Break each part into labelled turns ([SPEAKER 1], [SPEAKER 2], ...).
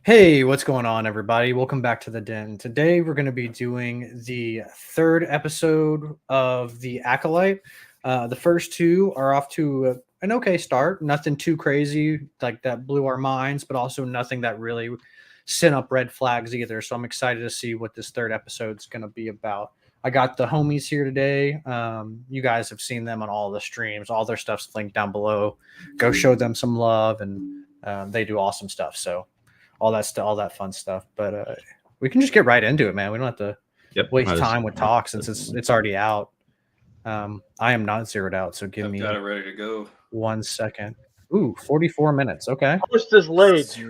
[SPEAKER 1] Hey, what's going on, everybody? Welcome back to the Den. Today, we're going to be doing the third episode of the Acolyte. The first two are off to an okay start. Nothing too crazy like that blew our minds, but also nothing that really sent up red flags either. So I'm excited to see what this third episode is going to be about. I got the homies here today. You guys have seen them on all the streams. All their stuff's linked down below. Go show them some love, and they do awesome stuff. So all that stuff, all that fun stuff. But we can just get right into it, man. We don't have to waste time with talk since it's already out. I am not zeroed out, so give me
[SPEAKER 2] got it ready to go.
[SPEAKER 1] 1 second. Ooh, 44 minutes. Okay.
[SPEAKER 3] Post is late.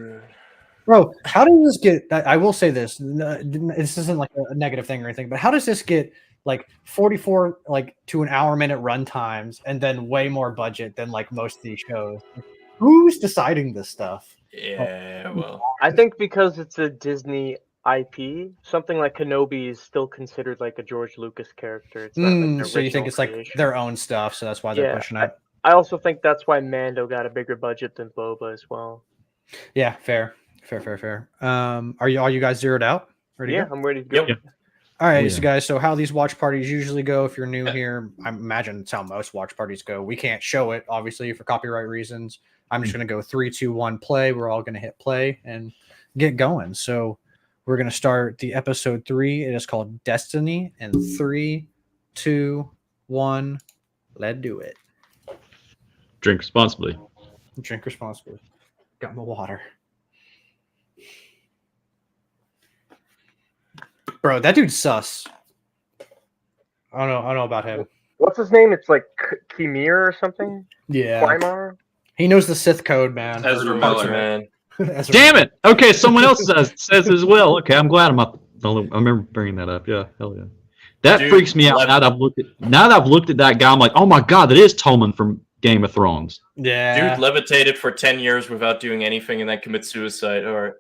[SPEAKER 1] Bro, how does this get? I will say this. This isn't like a negative thing or anything, but how does this get like 44 like to an hour minute run times and then way more budget than like most of these shows? Who's deciding this stuff?
[SPEAKER 2] Yeah, well,
[SPEAKER 3] I think because it's a Disney IP, something like Kenobi is still considered like a George Lucas character. It's not like
[SPEAKER 1] So you think it's like their own stuff, so that's why they're pushing it.
[SPEAKER 3] I also think that's why Mando got a bigger budget than Boba as well.
[SPEAKER 1] Yeah, fair. Are you guys zeroed out? Ready to go?
[SPEAKER 3] I'm ready to go.
[SPEAKER 2] Yep.
[SPEAKER 1] All right, so guys, so how these watch parties usually go, if you're new here, I imagine it's how most watch parties go. We can't show it, obviously, for copyright reasons. I'm just going to go 3, 2, 1, play. We're all going to hit play and get going. So we're going to start the episode 3. It is called Destiny. And 3, 2, 1, let's do it.
[SPEAKER 4] Drink responsibly.
[SPEAKER 1] Drink responsibly. Got my water. Bro, that dude's sus. I don't know about him.
[SPEAKER 3] What's his name? It's like Kimir or something?
[SPEAKER 1] Yeah.
[SPEAKER 3] Quimar?
[SPEAKER 1] He knows the Sith code, man.
[SPEAKER 2] Ezra Miller, man.
[SPEAKER 4] Damn it! Okay, someone else says as well. Okay, I'm glad I'm not. I remember bringing that up. Yeah, hell yeah. That freaks me out. Now that I've looked at that guy, I'm like, oh my god, that is Tolman from Game of Thrones.
[SPEAKER 1] Yeah.
[SPEAKER 2] Dude levitated for 10 years without doing anything and then commit suicide. All right.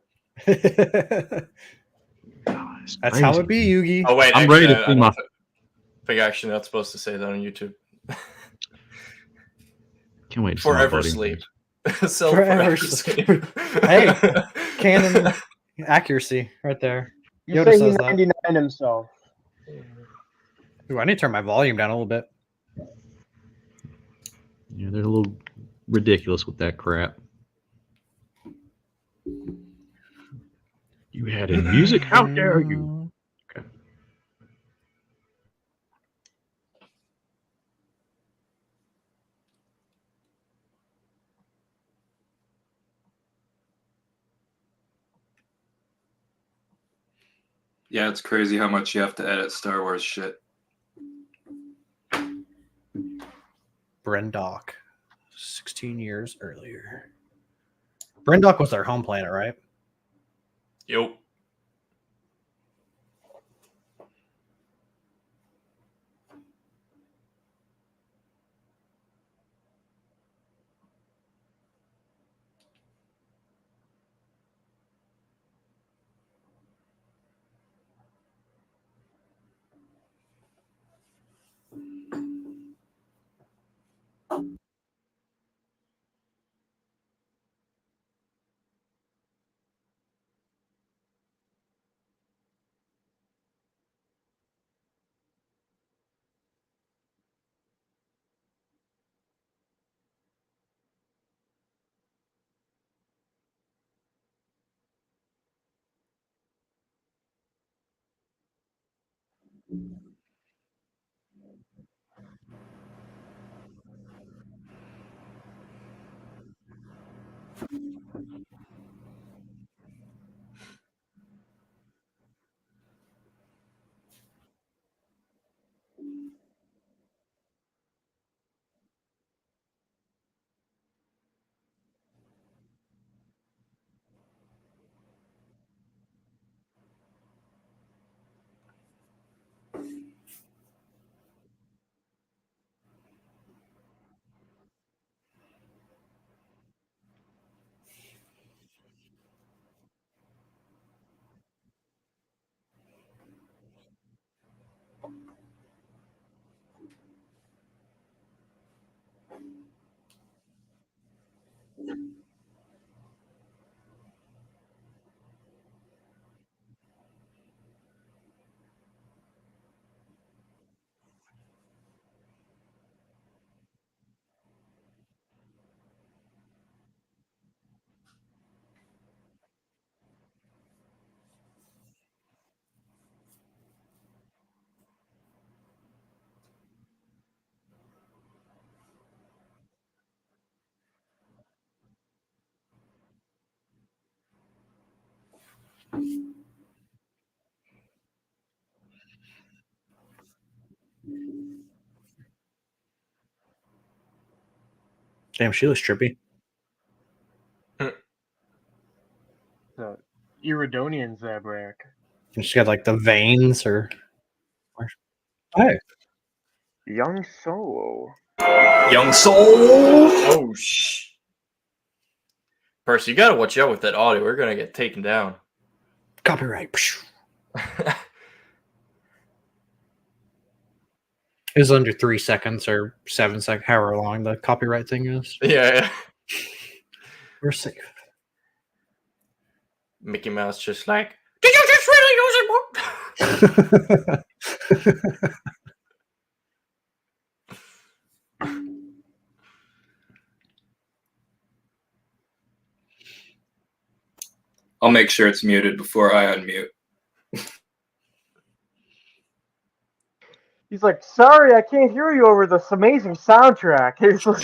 [SPEAKER 1] That's how it be, Yugi.
[SPEAKER 2] Oh wait,
[SPEAKER 4] I'm ready to see my.
[SPEAKER 2] I think actually not supposed to say that on YouTube.
[SPEAKER 4] Can't wait.
[SPEAKER 2] Forever sleep.
[SPEAKER 1] Forever sleep. Hey, canon accuracy right there.
[SPEAKER 3] You
[SPEAKER 1] Yoda
[SPEAKER 3] say
[SPEAKER 1] says
[SPEAKER 3] he's
[SPEAKER 1] that.
[SPEAKER 3] 99 himself.
[SPEAKER 1] Ooh, I need to turn my volume down a little bit.
[SPEAKER 4] Yeah, they're a little ridiculous with that crap. You had in music? How dare you? Okay.
[SPEAKER 2] Yeah, it's crazy how much you have to edit Star Wars shit.
[SPEAKER 1] Brendock, 16 years earlier. Brendock was their home planet, right?
[SPEAKER 2] Yep.
[SPEAKER 1] Damn, she looks trippy.
[SPEAKER 3] The Iridonian Zabrak.
[SPEAKER 1] And she's got like the veins or. Hey.
[SPEAKER 3] Young Solo.
[SPEAKER 2] Young soul. Oh Percy, you gotta watch out with that audio. We're gonna get taken down.
[SPEAKER 1] Copyright. It's under 3 seconds or 7 seconds, however long the copyright thing is.
[SPEAKER 2] Yeah.
[SPEAKER 1] We're safe.
[SPEAKER 2] Mickey Mouse just like, did you just really use it?
[SPEAKER 5] I'll make sure it's muted before I unmute.
[SPEAKER 3] He's like, sorry, I can't hear you over this amazing soundtrack. He's like,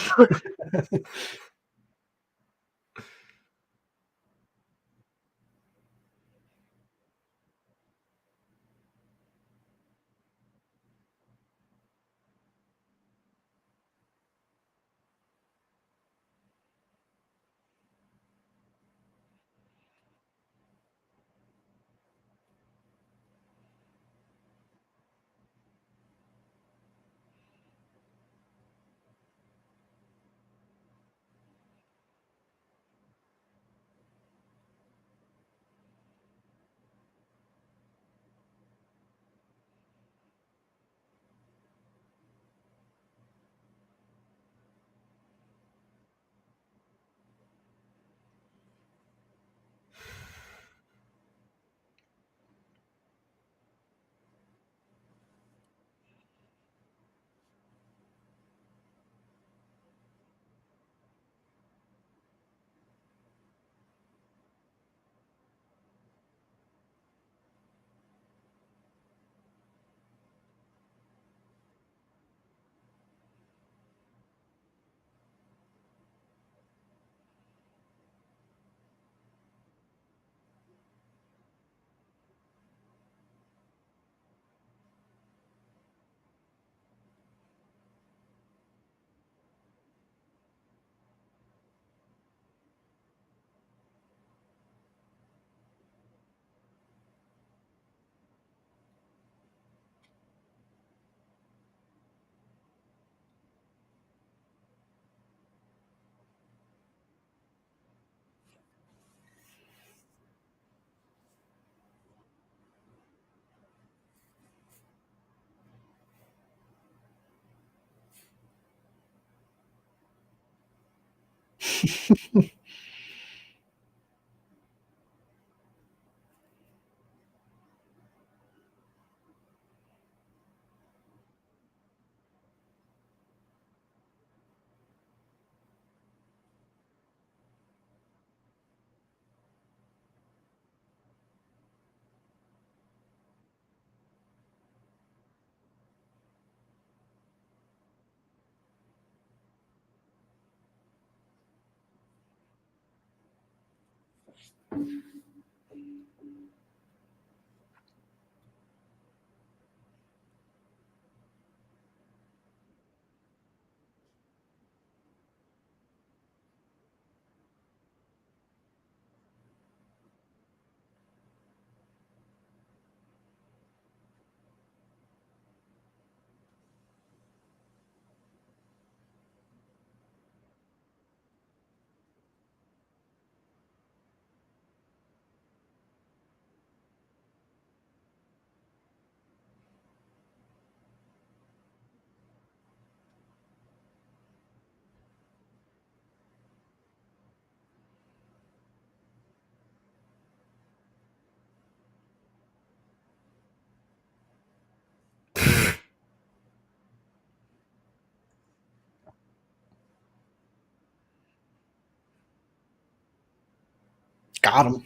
[SPEAKER 1] Got him.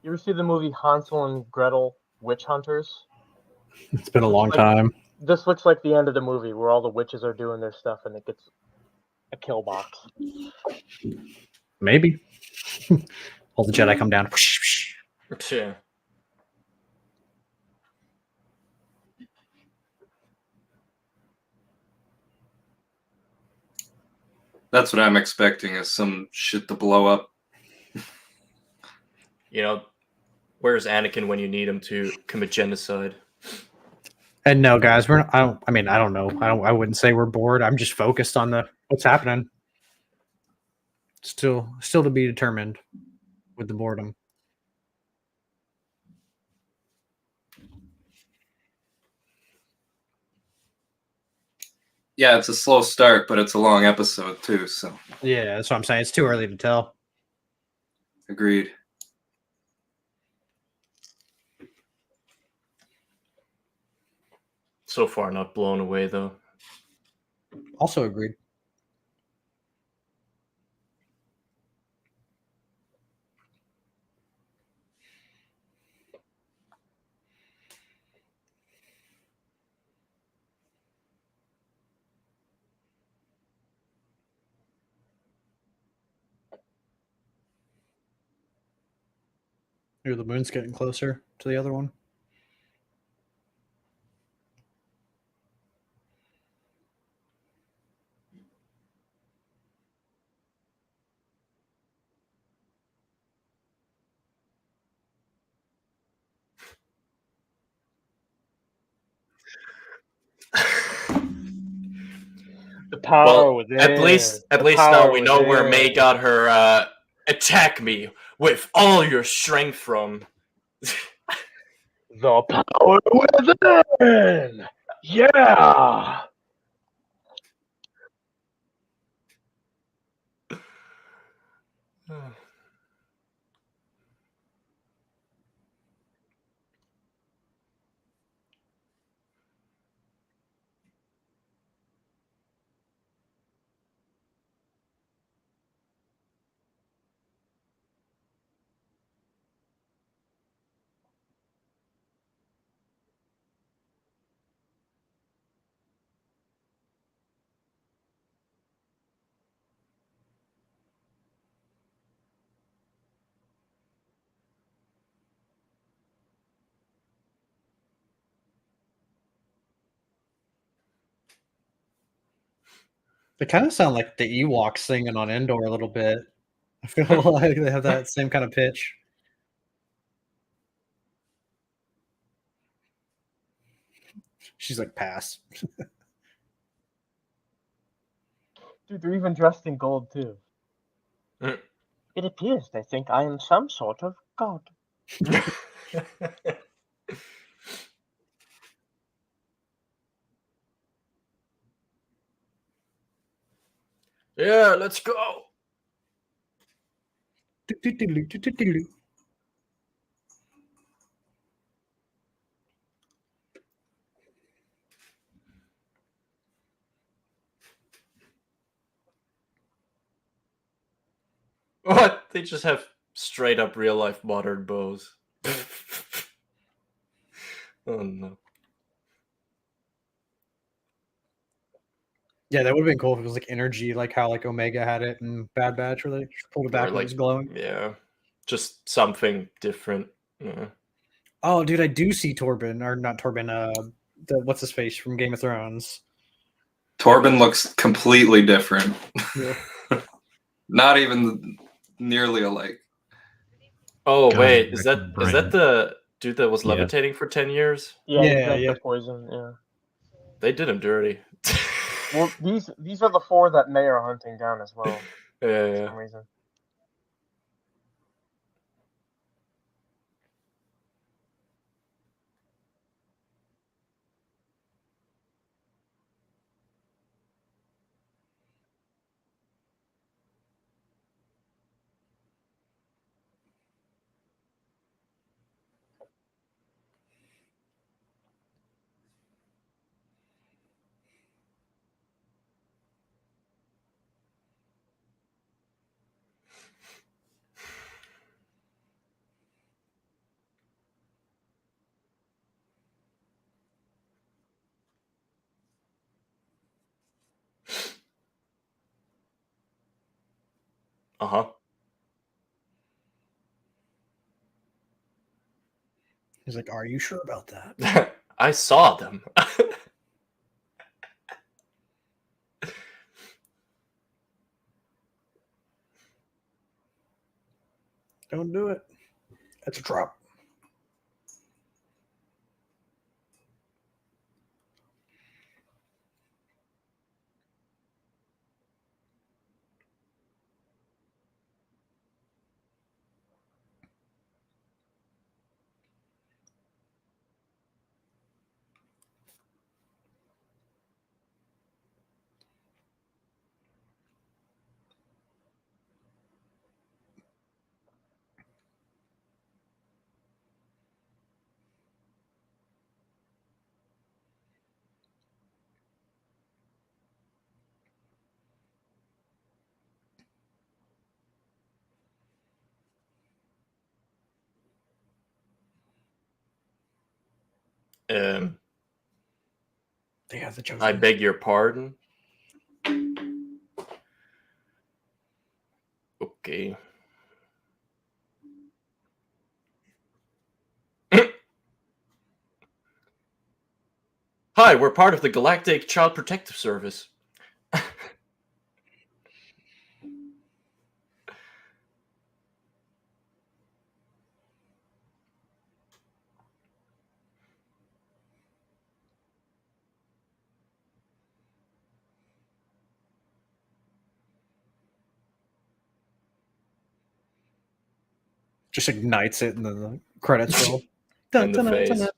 [SPEAKER 3] You ever see the movie Hansel and Gretel Witch Hunters?
[SPEAKER 1] It's been a long
[SPEAKER 3] Like-
[SPEAKER 1] time.
[SPEAKER 3] This looks like the end of the movie where all the witches are doing their stuff and it gets a kill box.
[SPEAKER 1] Maybe. All the Jedi come down.
[SPEAKER 2] Yeah.
[SPEAKER 5] That's what I'm expecting, is some shit to blow up.
[SPEAKER 2] You know, where's Anakin when you need him to commit genocide?
[SPEAKER 1] And no, guys, we're. I don't. I mean, I don't know. I wouldn't say we're bored. I'm just focused on the what's happening. Still to be determined with the boredom.
[SPEAKER 5] Yeah, it's a slow start, but it's a long episode too, so
[SPEAKER 1] Yeah, that's what I'm saying. It's too early to tell.
[SPEAKER 5] agreed.
[SPEAKER 2] So far, not blown away though.
[SPEAKER 1] Also agreed. Ooh, the moon's getting closer to the other one.
[SPEAKER 3] The power
[SPEAKER 2] Well,
[SPEAKER 3] within.
[SPEAKER 2] at least
[SPEAKER 3] The
[SPEAKER 2] now
[SPEAKER 3] power
[SPEAKER 2] we know where May
[SPEAKER 3] within.
[SPEAKER 2] got her attack me with all your strength from.
[SPEAKER 3] The power within. Yeah.
[SPEAKER 1] They kind of sound like the Ewoks singing on Endor a little bit. I feel like they have that same kind of pitch. She's like, pass.
[SPEAKER 3] Dude, they're even dressed in gold too.
[SPEAKER 2] Mm.
[SPEAKER 3] It appears they think I am some sort of god.
[SPEAKER 2] Yeah, let's go. What? They just have straight up real life modern bows. Oh no.
[SPEAKER 1] Yeah, that would have been cool if it was like energy, like how like Omega had it in Bad Batch, where they just pulled it back
[SPEAKER 2] Or
[SPEAKER 1] and it
[SPEAKER 2] like,
[SPEAKER 1] was glowing.
[SPEAKER 2] yeah, just something different. Yeah.
[SPEAKER 1] Oh, dude, I do see Torben, or not Torben. What's his face from Game of Thrones?
[SPEAKER 5] Torben looks completely different.
[SPEAKER 1] Yeah.
[SPEAKER 5] Not even nearly alike.
[SPEAKER 2] Oh
[SPEAKER 4] God,
[SPEAKER 2] wait,
[SPEAKER 4] my
[SPEAKER 2] is that
[SPEAKER 4] brain.
[SPEAKER 2] the dude that was
[SPEAKER 4] Yeah.
[SPEAKER 2] levitating for 10 years?
[SPEAKER 3] Yeah, he
[SPEAKER 1] Yeah,
[SPEAKER 3] drank
[SPEAKER 1] yeah.
[SPEAKER 3] the poison. Yeah.
[SPEAKER 2] They did him dirty.
[SPEAKER 3] Well, these are the 4 that May are hunting down as well
[SPEAKER 2] Yeah,
[SPEAKER 3] for
[SPEAKER 2] yeah.
[SPEAKER 3] some reason.
[SPEAKER 2] Uh-huh.
[SPEAKER 1] He's like, "Are you sure about that?"
[SPEAKER 2] I saw them.
[SPEAKER 1] Don't do it. That's a drop.
[SPEAKER 2] um,
[SPEAKER 1] They have the chosen.
[SPEAKER 2] I beg your pardon. Okay. Hi, we're part of the Galactic Child Protective Service.
[SPEAKER 1] Just ignites it, and then the credits roll.
[SPEAKER 2] In the face.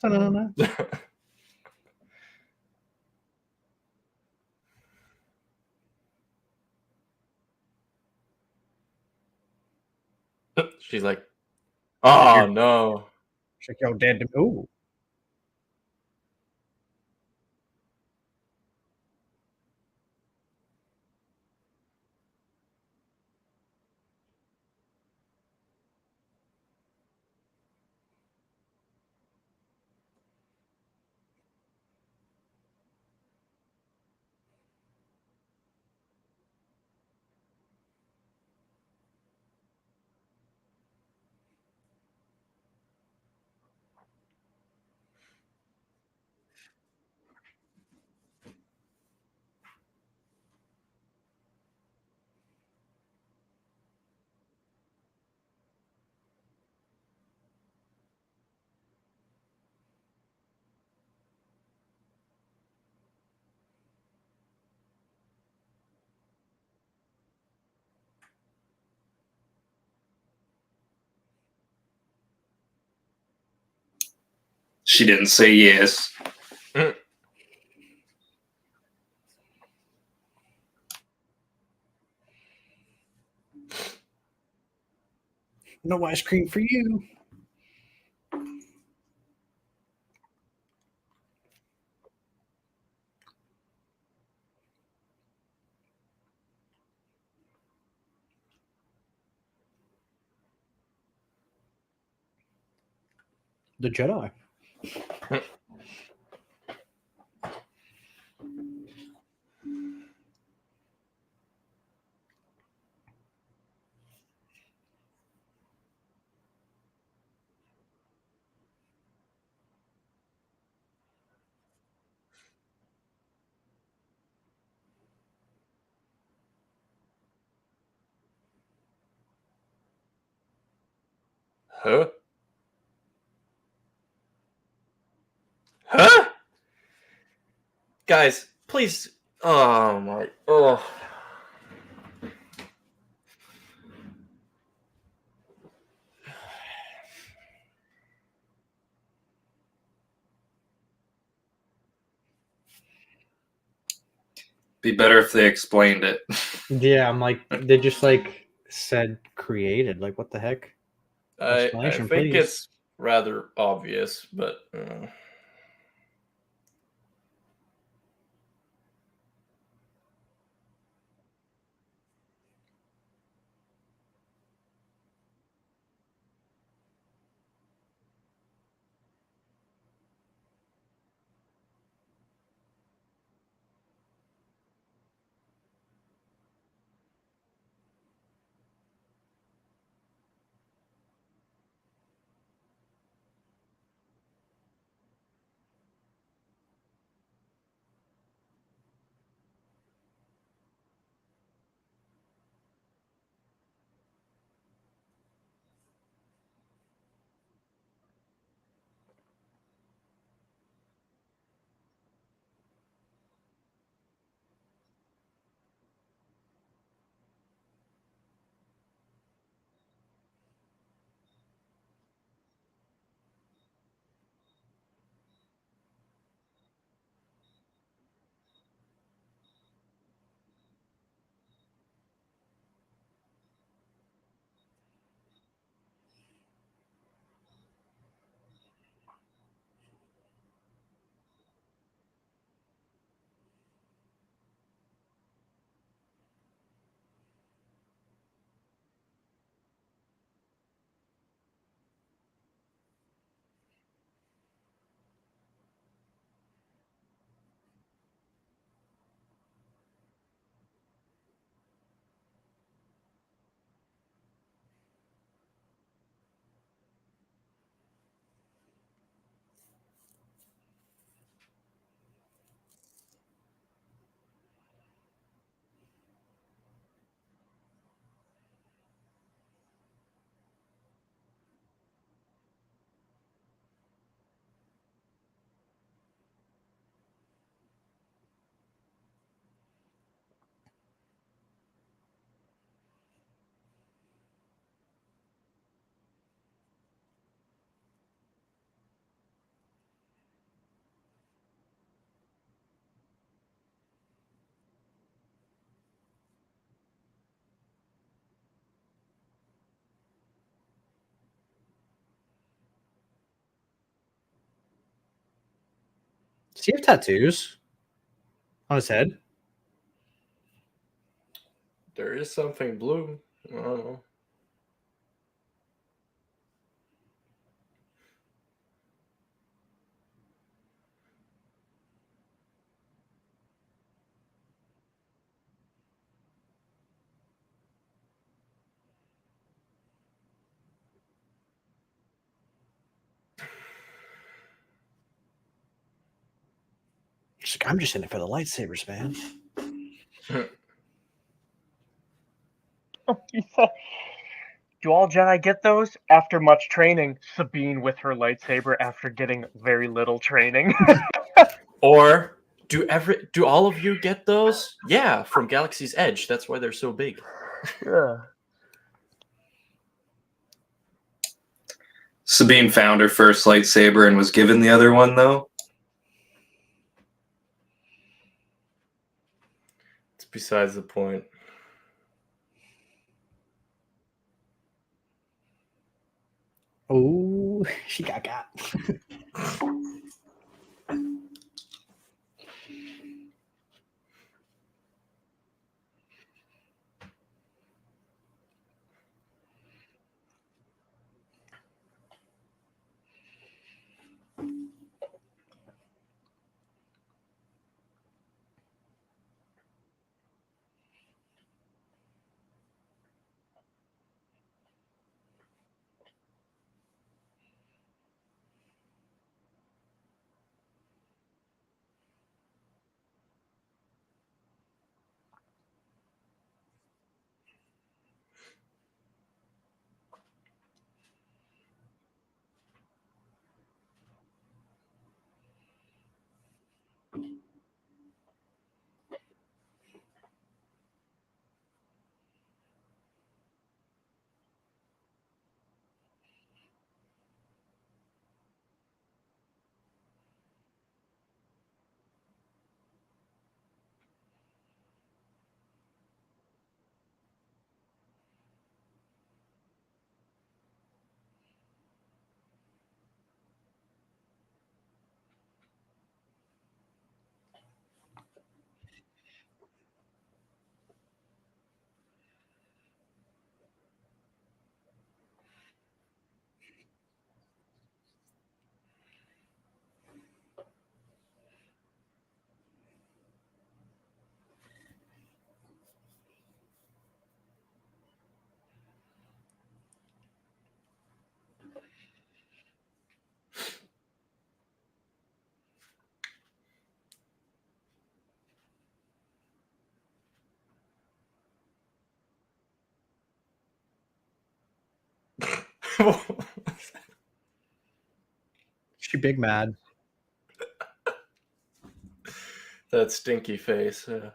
[SPEAKER 6] She's like, oh no.
[SPEAKER 1] She's like, yo, dead to ooh.
[SPEAKER 5] She didn't say yes.
[SPEAKER 1] No ice cream for you. The Jedi.
[SPEAKER 6] Huh? Huh? Guys, please. Oh my. Oh.
[SPEAKER 5] Be better if they explained it.
[SPEAKER 1] Yeah, I'm like, they just like said created. Like, what the heck?
[SPEAKER 6] I
[SPEAKER 1] Explanation,
[SPEAKER 6] think
[SPEAKER 1] please.
[SPEAKER 6] it's rather obvious, but.
[SPEAKER 1] Does he have tattoos on his head?
[SPEAKER 6] There is something blue. I don't know.
[SPEAKER 1] She's like, I'm just in it for the lightsabers, man.
[SPEAKER 3] Do all Jedi get those? After much training, Sabine with her lightsaber after getting very little training.
[SPEAKER 6] Or do all of you get those? Yeah, from Galaxy's Edge. That's why they're so big.
[SPEAKER 3] Yeah.
[SPEAKER 5] Sabine found her first lightsaber and was given the other one, though.
[SPEAKER 6] It's besides the point.
[SPEAKER 1] Oh, she got. She big mad.
[SPEAKER 6] That stinky face. Yeah.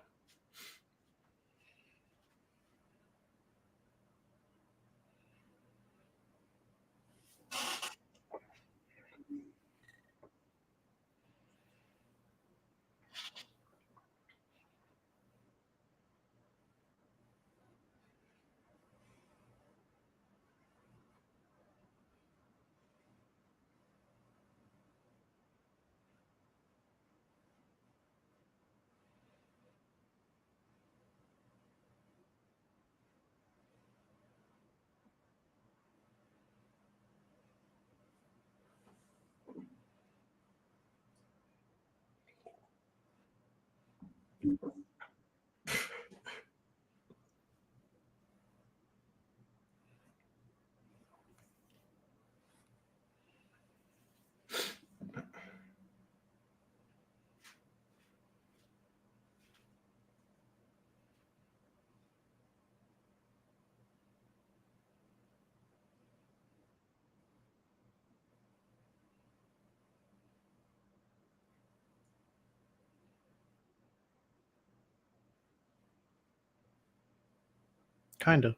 [SPEAKER 1] Kind of.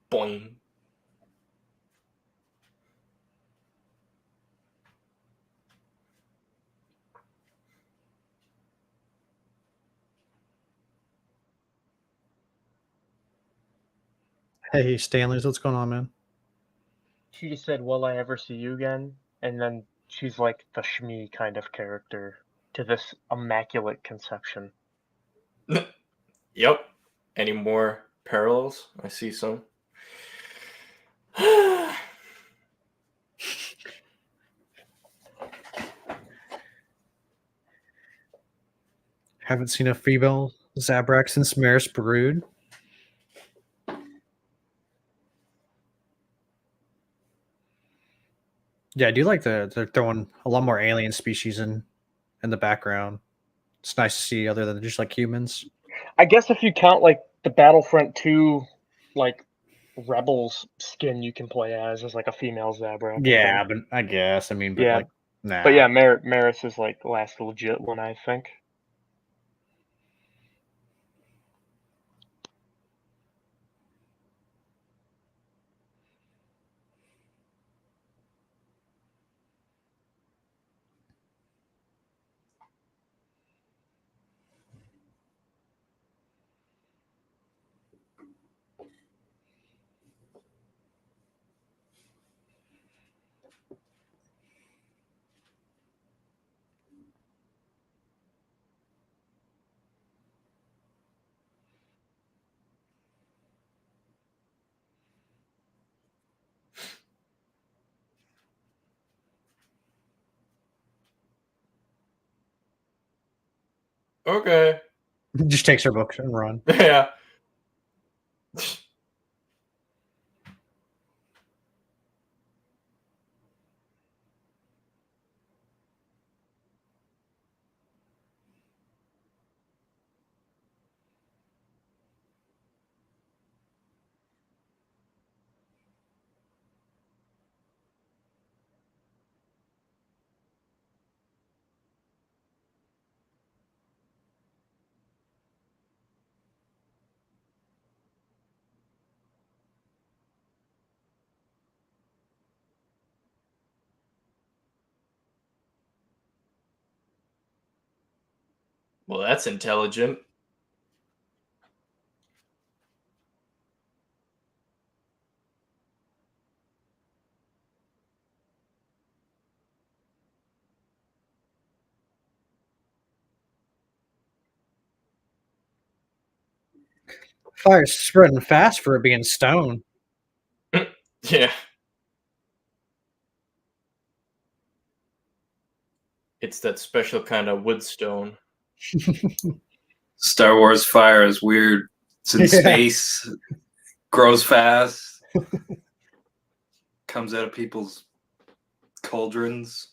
[SPEAKER 6] Boing.
[SPEAKER 1] Hey, Stanley's, what's going on, man?
[SPEAKER 3] She just said, "Will I ever see you again?" And then she's like the Shmi kind of character to this Immaculate Conception.
[SPEAKER 6] Yep. Any more parallels? I see some.
[SPEAKER 1] Haven't seen a female Zabrak since Maris Brood. Yeah, I do like they're throwing a lot more alien species in the background. It's nice to see other than just like humans.
[SPEAKER 3] I guess if you count like the Battlefront 2, like Rebels skin you can play as like a female Zabrak.
[SPEAKER 1] Yeah, but I guess I mean, but
[SPEAKER 3] Yeah.
[SPEAKER 1] like, nah.
[SPEAKER 3] But yeah, Maris is like the last legit one, I think.
[SPEAKER 6] Okay.
[SPEAKER 1] Just takes her book and run.
[SPEAKER 6] Yeah. Well, that's intelligent.
[SPEAKER 1] Fire's spreading fast for it being stone.
[SPEAKER 6] Yeah. It's that special kind of wood stone.
[SPEAKER 5] Star Wars fire is weird. It's in
[SPEAKER 1] Yeah.
[SPEAKER 5] space, grows fast, comes out of people's cauldrons.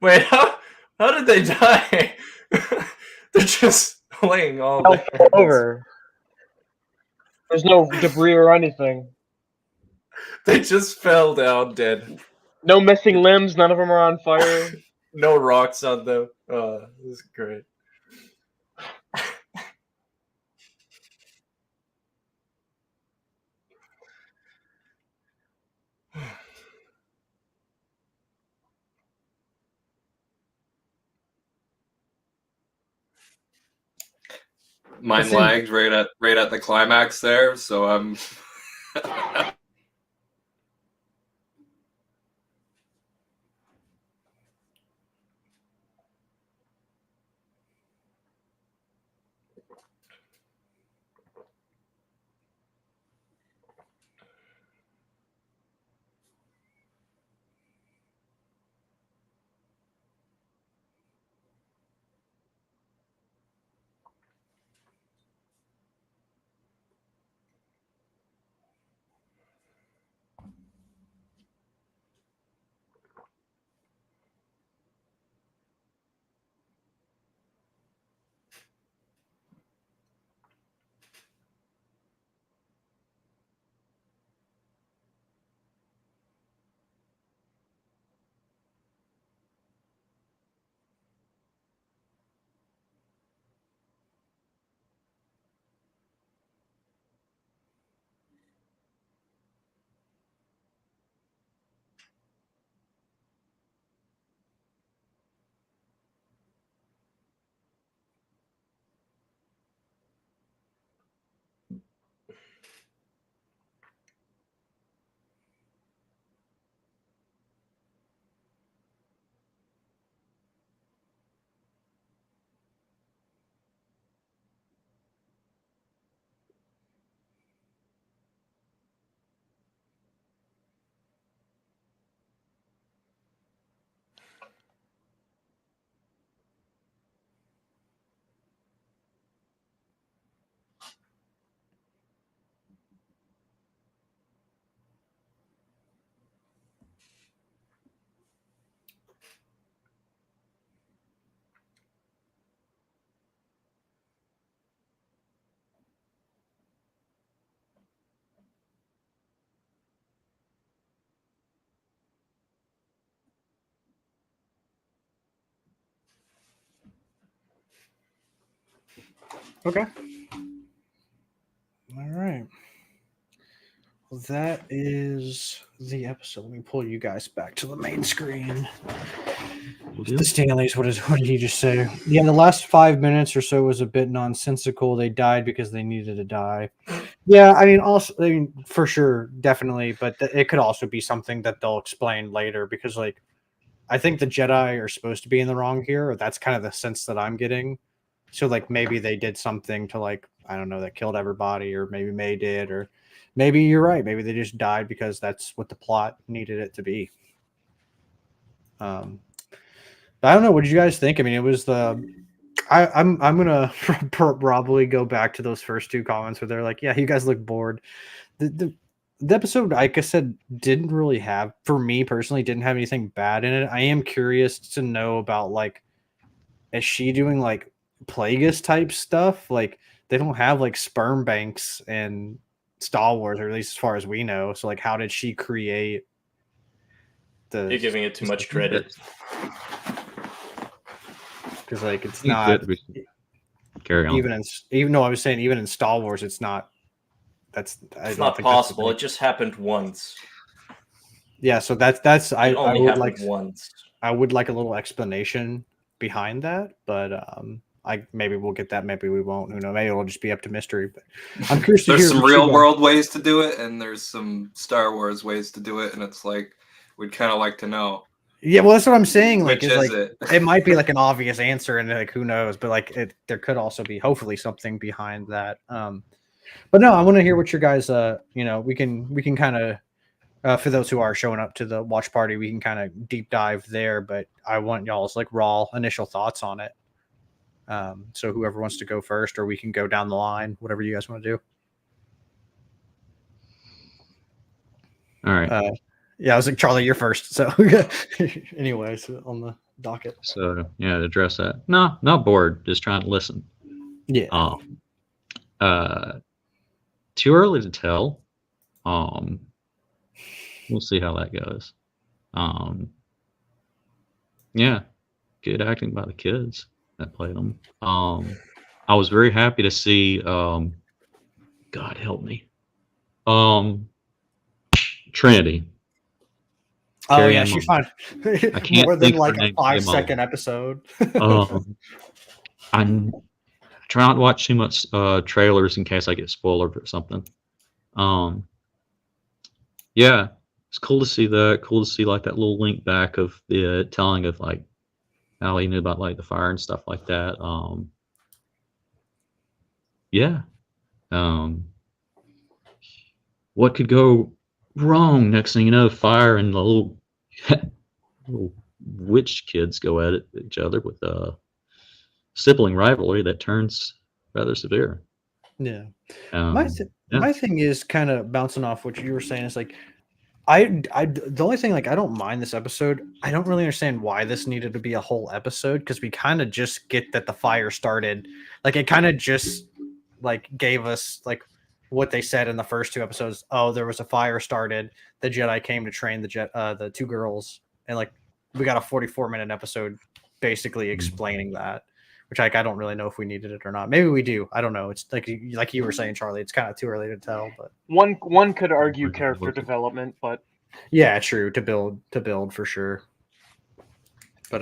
[SPEAKER 6] Wait, how did they die? They're just laying all
[SPEAKER 3] Fell
[SPEAKER 6] there.
[SPEAKER 3] over. There's no debris or anything.
[SPEAKER 6] They just fell down dead.
[SPEAKER 3] No missing limbs. None of them are on fire.
[SPEAKER 6] No rocks on them. Oh, this is great.
[SPEAKER 5] Mine
[SPEAKER 1] Listen.
[SPEAKER 5] lagged right at the climax there, so I'm.
[SPEAKER 1] Okay. All right. Well, that is the episode. Let me pull you guys back to the main screen. The Stanleys, what did he just say? Yeah, the last 5 minutes or so was a bit nonsensical. They died because they needed to die. Yeah, I mean, for sure, definitely, but it could also be something that they'll explain later because, like, I think the Jedi are supposed to be in the wrong here, or that's kind of the sense that I'm getting. So, like, maybe they did something to, like, I don't know, that killed everybody, or maybe May did, or maybe you're right. Maybe they just died because that's what the plot needed it to be. But I don't know. What did you guys think? I mean, it was I'm gonna probably go back to those first two comments where they're like, "Yeah, you guys look bored." The episode, like I said, didn't really have, for me personally, didn't have anything bad in it. I am curious to know about, like, is she doing like Plagueis type stuff? Like, they don't have like sperm banks in Star Wars, or at least as far as we know. So, like, how did she create the?
[SPEAKER 6] You're giving it too much credit.
[SPEAKER 1] Because, like, it's not
[SPEAKER 4] carry on.
[SPEAKER 1] Even though I was saying even in Star Wars, it's not.
[SPEAKER 6] It's not possible. It just happened once.
[SPEAKER 1] Yeah, so that's I would like
[SPEAKER 6] once.
[SPEAKER 1] I would like a little explanation behind that, but maybe we'll get that, maybe we won't. Who knows? Maybe it'll just be up to mystery. But I'm curious to hear.
[SPEAKER 5] There's some real world ways to do it, and there's some Star Wars ways to do it, and it's like we'd kind of like to know.
[SPEAKER 1] Yeah, well, that's what I'm saying. Like,
[SPEAKER 5] Which is
[SPEAKER 1] it might be like an obvious answer, and like, who knows? But like, there could also be hopefully something behind that. But no, I want to hear what your guys. We can kind of for those who are showing up to the watch party, we can kind of deep dive there. But I want y'all's like raw initial thoughts on it. So whoever wants to go first, or we can go down the line, whatever you guys want to do.
[SPEAKER 4] All right.
[SPEAKER 1] Yeah, I was like, Charlie, you're first. So anyways, on the docket.
[SPEAKER 4] So yeah, to address that. No, not bored. Just trying to listen.
[SPEAKER 1] Yeah.
[SPEAKER 4] Too early to tell. We'll see how that goes. Yeah, good acting by the kids that played them. I was very happy to see. God help me. Trinity.
[SPEAKER 1] Oh yeah, she's fine.
[SPEAKER 4] I can't
[SPEAKER 1] more than
[SPEAKER 4] think
[SPEAKER 1] like
[SPEAKER 4] of her
[SPEAKER 1] a
[SPEAKER 4] name.
[SPEAKER 1] 5-second episode.
[SPEAKER 4] I try not to watch too much trailers in case I get spoiled or something. Yeah, it's cool to see that. Cool to see like that little link back of the telling of like how he knew about like the fire and stuff like that. Yeah. What could go wrong? Next thing you know, fire and the little witch kids go at each other with a sibling rivalry that turns rather severe.
[SPEAKER 1] Yeah.
[SPEAKER 4] Yeah.
[SPEAKER 1] My thing is kind of bouncing off what you were saying. Is like, the only thing, like, I don't mind this episode. I don't really understand why this needed to be a whole episode, because we kind of just get that the fire started. Like, it kind of just like gave us like what they said in the first 2 episodes. Oh, there was a fire started. The Jedi came to train the 2 girls, and like we got a 44-minute episode basically explaining that. Which, like, I don't really know if we needed it or not. Maybe we do. I don't know. It's like you were saying, Charlie. It's kind of too early to tell. But
[SPEAKER 3] one could argue character development, but
[SPEAKER 1] yeah, true, to build for sure. But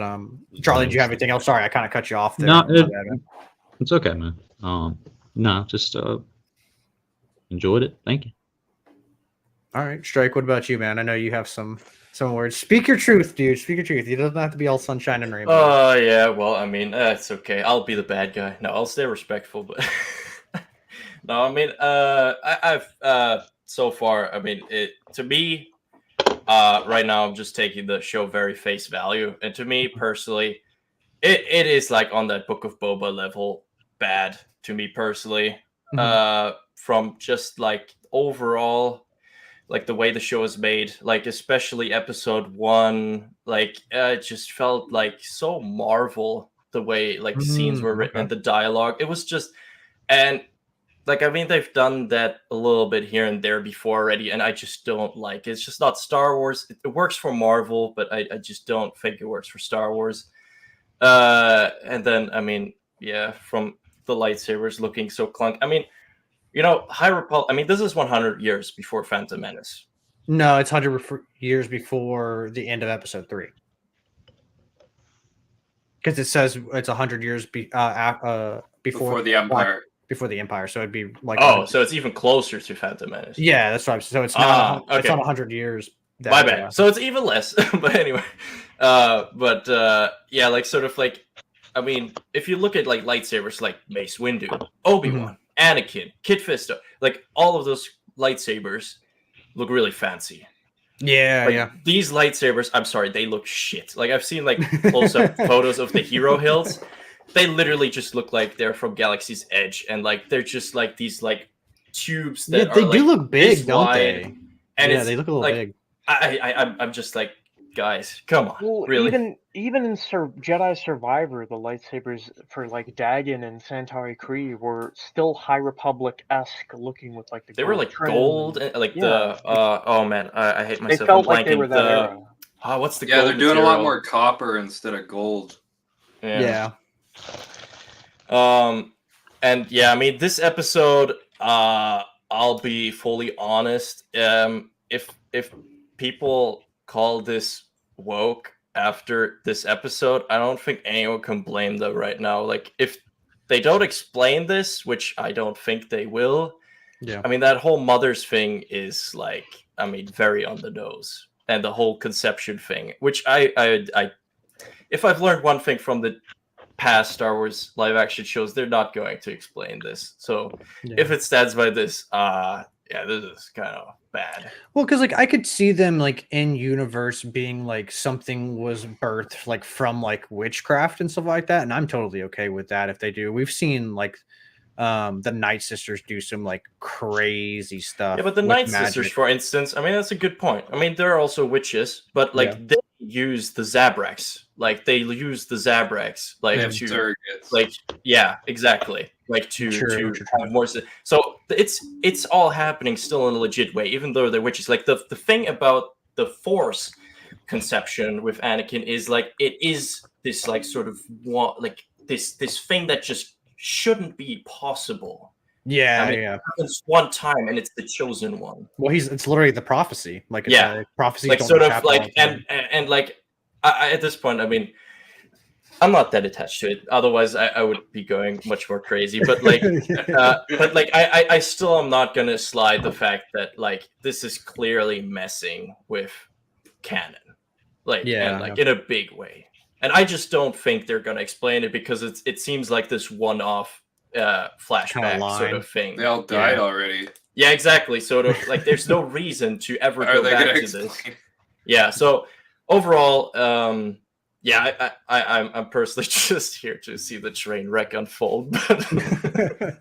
[SPEAKER 1] Charlie, do you have anything else? Sorry, I kind of cut you off there.
[SPEAKER 4] No, it's okay, man. No, just enjoyed it. Thank you.
[SPEAKER 1] All right, Strike. What about you, man? I know you have some words. Speak your truth, dude. Speak your truth. It doesn't have to be all sunshine and rainbows.
[SPEAKER 6] Yeah, well, I mean, it's okay. I'll be the bad guy. No, I'll stay respectful, but no, I mean, I've so far, I mean, it to me, right now, I'm just taking the show very face value, and to me personally, it is like on that Book of Boba level bad to me personally. From just like overall, like the way the show is made, like especially episode 1, like it just felt like so Marvel the way like scenes were written and the dialogue. It was just, and like I mean they've done that a little bit here and there before already, and I just don't like it. It's just not Star Wars. It works for Marvel, but I just don't think it works for Star Wars. And then I mean, yeah, from the lightsabers looking so clunk. I mean, you know, High Republic. I mean, this is 100 years before Phantom Menace.
[SPEAKER 1] No, it's 100 years before the end of episode 3. Because it says it's 100 years before
[SPEAKER 5] the Empire.
[SPEAKER 1] Before the Empire, so it'd be like.
[SPEAKER 6] Oh, so it's even closer to Phantom Menace.
[SPEAKER 1] Yeah, that's right. So it's not.
[SPEAKER 6] Okay.
[SPEAKER 1] It's not 100 years.
[SPEAKER 6] My bad. So it's even less. But anyway, yeah, like sort of like, I mean, if you look at like lightsabers, like Mace Windu, Obi-Wan, Anakin, Kit Fisto, like all of those lightsabers look really fancy.
[SPEAKER 1] Yeah,
[SPEAKER 6] like,
[SPEAKER 1] yeah.
[SPEAKER 6] These lightsabers, I'm sorry, they look shit. Like I've seen like close-up photos of the hero hilts. They literally just look like they're from Galaxy's Edge, and like they're just like these like tubes that
[SPEAKER 1] they
[SPEAKER 6] are,
[SPEAKER 1] do
[SPEAKER 6] like,
[SPEAKER 1] look big, don't
[SPEAKER 6] wide.
[SPEAKER 1] they?
[SPEAKER 6] And
[SPEAKER 1] yeah, they look a little
[SPEAKER 6] like,
[SPEAKER 1] big.
[SPEAKER 6] I'm just like, guys, come on,
[SPEAKER 3] well,
[SPEAKER 6] really?
[SPEAKER 3] even in Jedi Survivor, the lightsabers for like Dagon and Centauri Kree were still High Republic-esque looking with like the.
[SPEAKER 6] They were like
[SPEAKER 3] trim
[SPEAKER 6] gold, and like the oh man, I hate myself.
[SPEAKER 3] They felt
[SPEAKER 6] I'm
[SPEAKER 3] like they
[SPEAKER 6] blanking.
[SPEAKER 3] were that era.
[SPEAKER 6] What's the
[SPEAKER 5] Yeah,
[SPEAKER 6] gold
[SPEAKER 5] they're doing
[SPEAKER 6] material?
[SPEAKER 5] a lot more copper instead of gold.
[SPEAKER 1] Yeah.
[SPEAKER 6] And yeah, I mean, this episode, I'll be fully honest. If people call this woke after this episode, I don't think anyone can blame them right now. Like, if they don't explain this, which I don't think they will.
[SPEAKER 1] Yeah.
[SPEAKER 6] I mean, that whole mothers thing is like, I mean, very on the nose, and the whole conception thing, which I if I've learned one thing from the past Star Wars live action shows, they're not going to explain this. So if it stands by this, yeah, this is kind of bad.
[SPEAKER 1] Well, because like I could see them like in universe being like something was birthed like from like witchcraft and stuff like that, and I'm totally okay with that if they do. We've seen like the Night Sisters do some like crazy stuff.
[SPEAKER 6] Yeah, but the Night Sisters, for instance, I mean, that's a good point. I mean, there are also witches, but like they use the Zabraks. Like they use the Zabraks, like to
[SPEAKER 5] surrogates.
[SPEAKER 6] Like yeah, exactly. Like to have more. So it's all happening still in a legit way, even though they're witches. Like the thing about the Force conception with Anakin is like it is this like sort of like this thing that just shouldn't be possible.
[SPEAKER 1] Yeah,
[SPEAKER 6] I mean, it happens one time, and it's the chosen one.
[SPEAKER 1] Well, it's literally the prophecy. Like
[SPEAKER 6] prophecy, like sort of like and like I, at this point, I mean, I'm not that attached to it. Otherwise, I would be going much more crazy. But like, I still am not gonna slide the fact that like this is clearly messing with canon, like and like in a big way. And I just don't think they're gonna explain it because it seems like this one-off flashback sort of thing.
[SPEAKER 5] They all died already.
[SPEAKER 6] Yeah, exactly. Sort of like there's no reason to ever go back to this. Yeah. So overall, yeah, I'm personally just here to see the train wreck unfold. But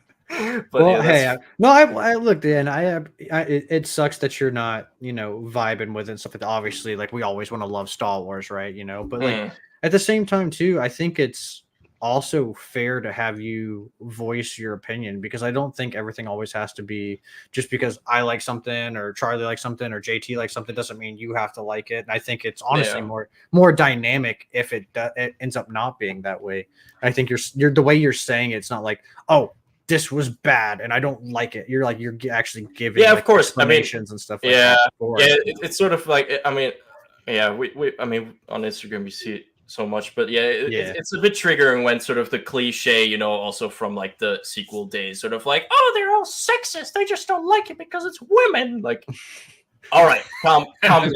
[SPEAKER 1] well,
[SPEAKER 6] yeah,
[SPEAKER 1] hey, no, I looked in. It sucks that you're not, vibing with it and stuff. Obviously, like we always want to love Star Wars, right? But like at the same time, too, I think it's also fair to have you voice your opinion because I don't think everything always has to be just because I like something or Charlie likes something or JT likes something doesn't mean you have to like it. And I think it's honestly more dynamic if it ends up not being that way. I think you're the way you're saying it's not like, oh, this was bad and I don't like it. You're like you're actually giving
[SPEAKER 6] of course
[SPEAKER 1] explanations and stuff like
[SPEAKER 6] that.
[SPEAKER 1] Yeah,
[SPEAKER 6] it's sort of like we on Instagram we see it so much, but it's a bit triggering when sort of the cliche, also from like the sequel days, sort of like, oh, they're all sexist, they just don't like it because it's women. Like, all right, calm down,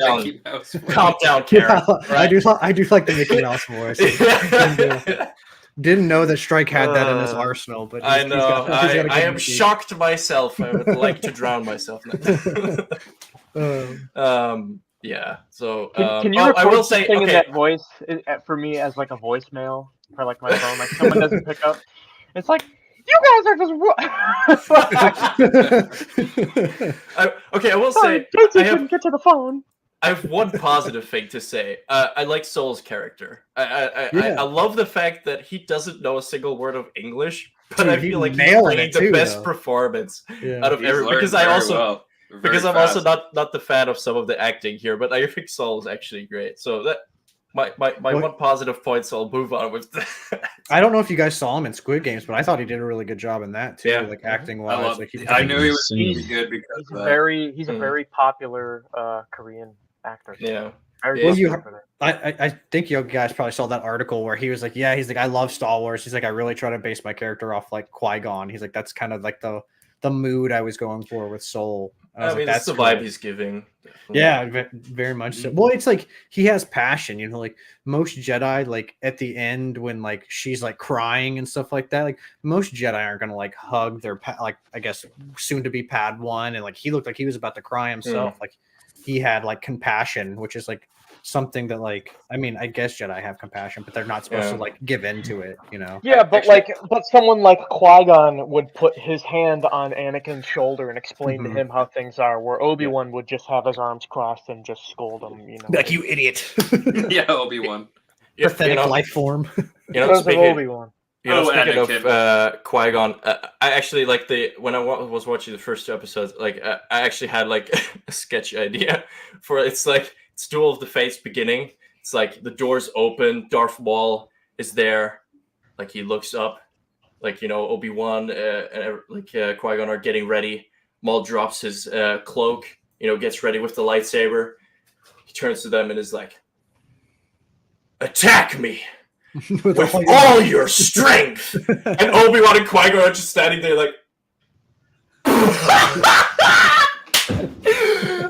[SPEAKER 6] calm down, Karen.
[SPEAKER 1] Right? I do like the Mickey Mouse voice. Didn't know that Strike had that in his arsenal, but
[SPEAKER 6] I know. I am shocked myself. I would like to drown myself now. Yeah. So
[SPEAKER 3] can you record I will say in that voice for me as like a voicemail for like my phone, like someone doesn't pick up. It's like you guys are just.
[SPEAKER 6] I will say
[SPEAKER 3] JT couldn't get to the phone.
[SPEAKER 6] I have one positive thing to say. I like Soul's character. I love the fact that he doesn't know a single word of English, but I feel like he's bringing the best performance out of everyone. Because I'm also not the fan of some of the acting here, but I think Soul is actually great. So that my one positive point, so I'll move on with that.
[SPEAKER 1] I don't know if you guys saw him in Squid Games, but I thought he did a really good job in that too, like acting wise.
[SPEAKER 5] I knew he was good because
[SPEAKER 3] he's a very popular Korean actor.
[SPEAKER 6] Yeah.
[SPEAKER 1] I think you guys probably saw that article where he was like, he's like, I love Star Wars. He's like, I really try to base my character off like Qui-Gon. He's like, that's kind of like the mood I was going for with Soul.
[SPEAKER 6] I mean, that's the vibe he's giving. Definitely.
[SPEAKER 1] Yeah, very much so. Well, it's like he has passion, like most Jedi, like at the end when like she's like crying and stuff like that, like most Jedi aren't gonna like hug their like I guess soon to be Padawan, and like he looked like he was about to cry himself. Like he had like compassion, which is like something that like I mean I guess Jedi have compassion, but they're not supposed to like give into it,
[SPEAKER 3] Yeah, but but someone like Qui-Gon would put his hand on Anakin's shoulder and explain to him how things are, where Obi-Wan would just have his arms crossed and just scold him,
[SPEAKER 1] like you idiot.
[SPEAKER 5] Yeah, Obi-Wan.
[SPEAKER 1] Pathetic life form.
[SPEAKER 3] Speaking of Obi-Wan.
[SPEAKER 6] Speaking of Qui-Gon, I actually like when I was watching the first two episodes, like I actually had like a sketchy idea for it's like it's Duel of the Fates beginning. It's like the doors open, Darth Maul is there, like he looks up, like Obi-Wan and Qui-Gon are getting ready. Maul drops his cloak, gets ready with the lightsaber. He turns to them and is like, "Attack me with all your strength." And Obi-Wan and Qui-Gon are just standing there like,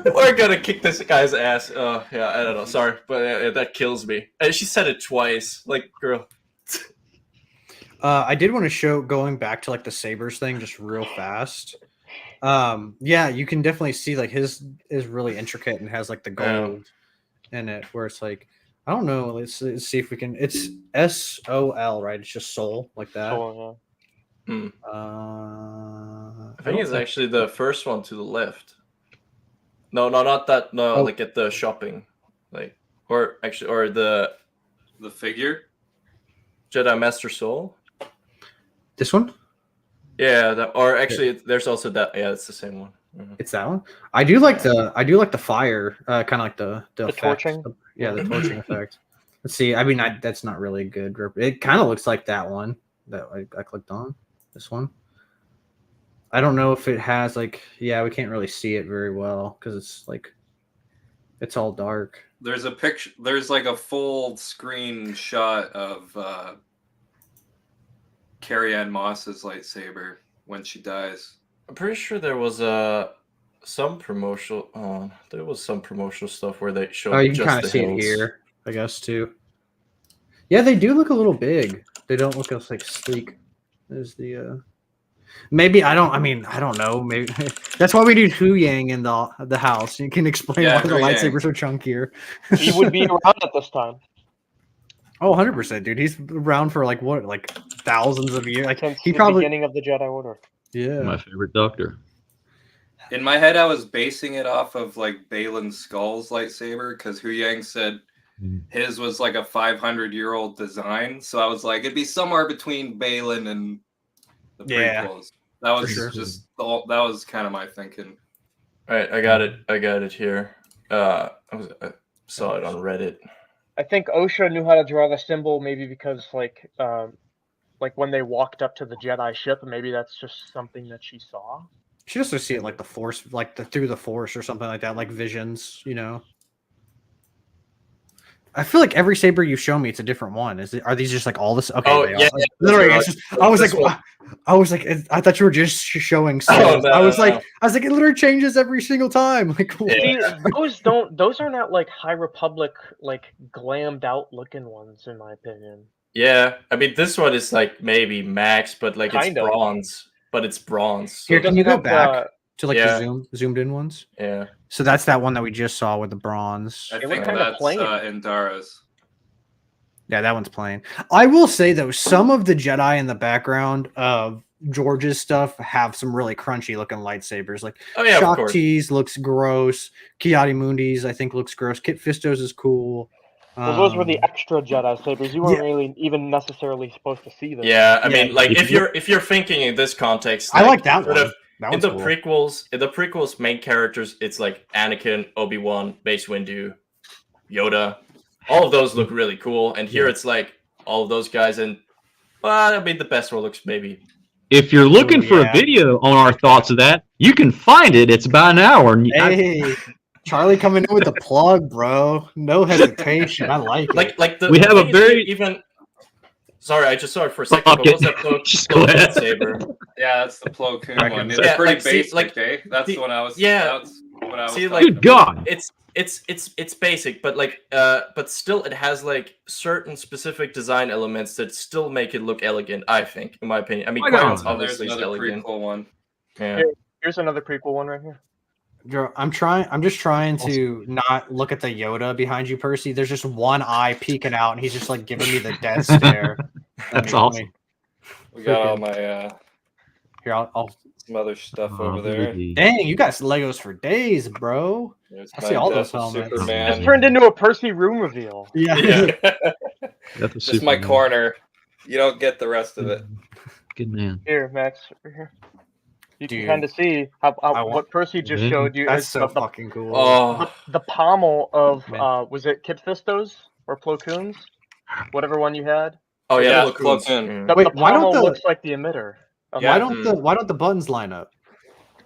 [SPEAKER 6] we're gonna kick this guy's ass. Oh, yeah, I don't know. Sorry, but that kills me. And she said it twice. Like, girl.
[SPEAKER 1] I did want to show going back to like the sabers thing just real fast. Yeah, you can definitely see like his is really intricate and has like the gold in it where it's like I don't know. Let's see if we can. It's SOL, right? It's just Soul like that.
[SPEAKER 3] Soul,
[SPEAKER 6] yeah. I think it's actually the first one to the left. No, not that. No, like at the shopping, like or the
[SPEAKER 5] figure.
[SPEAKER 6] Jedi Master Soul.
[SPEAKER 1] This one.
[SPEAKER 6] Yeah, or actually, there's also that. Yeah, it's the same one. Mm-hmm.
[SPEAKER 1] It's that one. I do like the fire, kind of like the
[SPEAKER 3] torching.
[SPEAKER 1] Yeah, the torching effect. Let's see. I mean, that's not really good. It kind of looks like that one that I clicked on. This one. I don't know if it has like. Yeah, we can't really see it very well because it's like. It's all dark.
[SPEAKER 5] There's a picture. There's like a full screen shot of Carrie Ann Moss's lightsaber when she dies.
[SPEAKER 6] I'm pretty sure there was some promotional. There was some promotional stuff where they showed.
[SPEAKER 1] Oh, you can
[SPEAKER 6] just
[SPEAKER 1] kind
[SPEAKER 6] the
[SPEAKER 1] of see it
[SPEAKER 6] hills.
[SPEAKER 1] here, I guess, too. Yeah, they do look a little big. They don't look as like sleek. There's the maybe I don't know. Maybe that's why we need Hu Yang in the house. You can explain
[SPEAKER 5] Yeah,
[SPEAKER 1] why the
[SPEAKER 5] Hu Yang.
[SPEAKER 1] lightsabers are chunkier.
[SPEAKER 3] He would be around at this time.
[SPEAKER 1] Oh, 100%, dude. He's around for like thousands of years. Like
[SPEAKER 3] Since
[SPEAKER 1] he
[SPEAKER 3] the
[SPEAKER 1] probably
[SPEAKER 3] beginning of the Jedi Order.
[SPEAKER 1] yeah.
[SPEAKER 4] My favorite Doctor.
[SPEAKER 5] In my head, I was basing it off of like Balin Skull's lightsaber because Hu Yang said his was like a 500-year-old design. So I was like, it'd be somewhere between Balin and the
[SPEAKER 1] Yeah,
[SPEAKER 5] prequels. That was
[SPEAKER 1] sure.
[SPEAKER 5] just that was kind of my thinking.
[SPEAKER 6] All right, I got it here. I saw it on Reddit.
[SPEAKER 3] I think OSHA knew how to draw the symbol, maybe because like when they walked up to the Jedi ship, maybe that's just something that she saw.
[SPEAKER 1] She just see it like the Force, like through the Force or something like that, like visions, you know. I feel like every saber you show me, it's a different one. Are these just like all this? Okay,
[SPEAKER 6] Oh,
[SPEAKER 1] they
[SPEAKER 6] yeah,
[SPEAKER 1] are.
[SPEAKER 6] yeah,
[SPEAKER 1] Literally,
[SPEAKER 6] that's
[SPEAKER 1] it's just, I was
[SPEAKER 6] this
[SPEAKER 1] like,
[SPEAKER 6] one.
[SPEAKER 1] I thought you were just showing.
[SPEAKER 6] Oh,
[SPEAKER 1] Souls.
[SPEAKER 6] no,
[SPEAKER 1] I was
[SPEAKER 6] no,
[SPEAKER 1] like,
[SPEAKER 6] no.
[SPEAKER 1] it literally changes every single time. Like, what?
[SPEAKER 6] Yeah.
[SPEAKER 3] See, those are not like High Republic, like glammed out looking ones, in my opinion.
[SPEAKER 6] Yeah, I mean this one is like maybe max, but like
[SPEAKER 3] Kind
[SPEAKER 6] it's
[SPEAKER 3] of.
[SPEAKER 6] bronze. But it's bronze. So,
[SPEAKER 1] Here, can you go
[SPEAKER 3] Doesn't have
[SPEAKER 1] back to like
[SPEAKER 6] yeah.
[SPEAKER 1] the zoomed in ones?
[SPEAKER 6] yeah.
[SPEAKER 1] So that's that one that we just saw with the bronze.
[SPEAKER 5] I
[SPEAKER 3] It
[SPEAKER 5] think
[SPEAKER 3] looked kinda
[SPEAKER 5] that's
[SPEAKER 3] plain.
[SPEAKER 5] Indara's.
[SPEAKER 1] Yeah, that one's plain. I will say though, some of the Jedi in the background of George's stuff have some really crunchy looking lightsabers. Like
[SPEAKER 6] Oh yeah, of
[SPEAKER 1] Shock
[SPEAKER 6] course.
[SPEAKER 1] T's looks gross. Kiadi Mundi's I think looks gross. Kit Fisto's is cool.
[SPEAKER 3] Well, those were the
[SPEAKER 1] Um,
[SPEAKER 3] extra Jedi sabers. You weren't really even necessarily supposed to see them.
[SPEAKER 6] Yeah, I
[SPEAKER 1] Yeah.
[SPEAKER 6] mean, like if you're thinking in this context,
[SPEAKER 1] I like that
[SPEAKER 6] sort
[SPEAKER 1] one.
[SPEAKER 6] of
[SPEAKER 1] That
[SPEAKER 6] in
[SPEAKER 1] one's
[SPEAKER 6] the
[SPEAKER 1] cool.
[SPEAKER 6] prequels, main characters, it's like Anakin, Obi-Wan, Mace Windu, Yoda. All of those look really cool, and here it's like all of those guys. And well, I mean, the best one looks maybe.
[SPEAKER 4] If you're looking for
[SPEAKER 1] yeah.
[SPEAKER 4] a video on our thoughts of that, you can find it. It's about an hour. And
[SPEAKER 1] Hey, Charlie coming in with the plug, bro. No hesitation. I like it.
[SPEAKER 6] Like the
[SPEAKER 4] We
[SPEAKER 6] the
[SPEAKER 4] have a
[SPEAKER 6] thing is,
[SPEAKER 4] very-
[SPEAKER 6] even. Sorry, I just saw it for a second.
[SPEAKER 4] Fuck
[SPEAKER 6] But
[SPEAKER 4] it.
[SPEAKER 6] what's that Plo
[SPEAKER 4] Just go
[SPEAKER 6] Koon
[SPEAKER 4] ahead.
[SPEAKER 6] saber?
[SPEAKER 5] Yeah, that's the Plo Koon
[SPEAKER 1] Dragon
[SPEAKER 5] one.
[SPEAKER 1] saber.
[SPEAKER 5] It's
[SPEAKER 6] Yeah,
[SPEAKER 5] pretty
[SPEAKER 6] like, see,
[SPEAKER 5] basic,
[SPEAKER 6] like,
[SPEAKER 5] eh? That's
[SPEAKER 6] the-
[SPEAKER 5] the one I was.
[SPEAKER 6] yeah.
[SPEAKER 5] That's what I was.
[SPEAKER 6] See,
[SPEAKER 5] talking
[SPEAKER 6] like,
[SPEAKER 4] Good
[SPEAKER 5] about.
[SPEAKER 4] God.
[SPEAKER 6] It's basic, but like but still it has like certain specific design elements that still make it look elegant, I think, in my opinion. I mean,
[SPEAKER 4] Why not?
[SPEAKER 6] Qui-Gon's
[SPEAKER 5] Oh, there's
[SPEAKER 6] obviously is
[SPEAKER 5] another
[SPEAKER 6] elegant.
[SPEAKER 5] prequel one.
[SPEAKER 6] Yeah.
[SPEAKER 3] Here's another prequel one right here.
[SPEAKER 1] I'm just trying to not look at the Yoda behind you, Percy. There's just one eye peeking out, and he's just like giving me the death stare.
[SPEAKER 4] That's awesome.
[SPEAKER 5] We got all
[SPEAKER 1] Freaking-
[SPEAKER 5] my
[SPEAKER 1] Here, I'll.
[SPEAKER 5] some other stuff
[SPEAKER 4] Oh,
[SPEAKER 5] over there.
[SPEAKER 1] Dang, you got Legos for days, bro.
[SPEAKER 5] There's
[SPEAKER 1] I
[SPEAKER 5] my
[SPEAKER 1] see all
[SPEAKER 5] Death
[SPEAKER 1] those
[SPEAKER 5] of
[SPEAKER 1] helmets.
[SPEAKER 5] Superman.
[SPEAKER 3] This turned into a Percy room reveal.
[SPEAKER 1] Yeah.
[SPEAKER 6] Yeah.
[SPEAKER 4] That's a
[SPEAKER 5] Just my
[SPEAKER 4] Superman.
[SPEAKER 5] corner. You don't get the rest of it.
[SPEAKER 4] Good man.
[SPEAKER 3] Here, Max, over here. You
[SPEAKER 1] Dude.
[SPEAKER 3] can kind of see how
[SPEAKER 1] I want-
[SPEAKER 3] what Percy just
[SPEAKER 4] Yeah.
[SPEAKER 3] showed you
[SPEAKER 1] That's
[SPEAKER 3] is
[SPEAKER 1] so
[SPEAKER 3] the,
[SPEAKER 1] fucking cool.
[SPEAKER 6] Oh,
[SPEAKER 3] the pommel of
[SPEAKER 1] Man.
[SPEAKER 3] was it Kit Fisto's or Plo Koon's? Whatever one you had.
[SPEAKER 6] oh yeah,
[SPEAKER 5] Yeah,
[SPEAKER 6] Plo
[SPEAKER 5] Plo
[SPEAKER 6] Koon's.
[SPEAKER 5] Koon.
[SPEAKER 6] Yeah.
[SPEAKER 3] The,
[SPEAKER 1] Wait,
[SPEAKER 3] the
[SPEAKER 1] why don't
[SPEAKER 3] pommel
[SPEAKER 1] the-
[SPEAKER 3] looks like the emitter.
[SPEAKER 5] Yeah.
[SPEAKER 1] Why don't the buttons line up?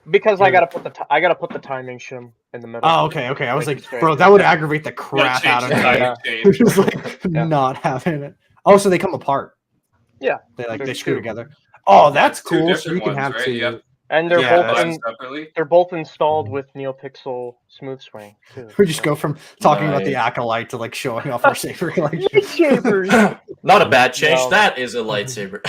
[SPEAKER 3] Because I
[SPEAKER 1] Yeah.
[SPEAKER 3] gotta put the timing shim in the middle.
[SPEAKER 1] Oh, okay. I was
[SPEAKER 3] Make
[SPEAKER 1] like,
[SPEAKER 3] it straight.
[SPEAKER 1] bro, that would aggravate the
[SPEAKER 5] Gotta
[SPEAKER 1] crap
[SPEAKER 5] change
[SPEAKER 1] out of
[SPEAKER 5] the
[SPEAKER 1] me.
[SPEAKER 5] timing
[SPEAKER 3] Yeah.
[SPEAKER 5] chain.
[SPEAKER 1] Just like
[SPEAKER 3] Yeah.
[SPEAKER 1] not having it. Oh, so they come apart.
[SPEAKER 3] Yeah,
[SPEAKER 1] They
[SPEAKER 3] there's
[SPEAKER 1] screw
[SPEAKER 3] two.
[SPEAKER 1] together. Oh, that's
[SPEAKER 5] Two
[SPEAKER 1] cool. So
[SPEAKER 5] different
[SPEAKER 1] you can
[SPEAKER 5] ones,
[SPEAKER 1] have
[SPEAKER 5] right?
[SPEAKER 1] two.
[SPEAKER 5] Yep.
[SPEAKER 3] And they're
[SPEAKER 1] Yeah,
[SPEAKER 3] both
[SPEAKER 1] that's-
[SPEAKER 5] separately.
[SPEAKER 3] they're both installed with NeoPixel smooth swing too.
[SPEAKER 1] We just go from talking about the
[SPEAKER 6] Nice.
[SPEAKER 1] Acolyte to like showing off our saber collection.
[SPEAKER 3] lightsabers.
[SPEAKER 6] Not a bad change.
[SPEAKER 3] No.
[SPEAKER 6] That is a lightsaber.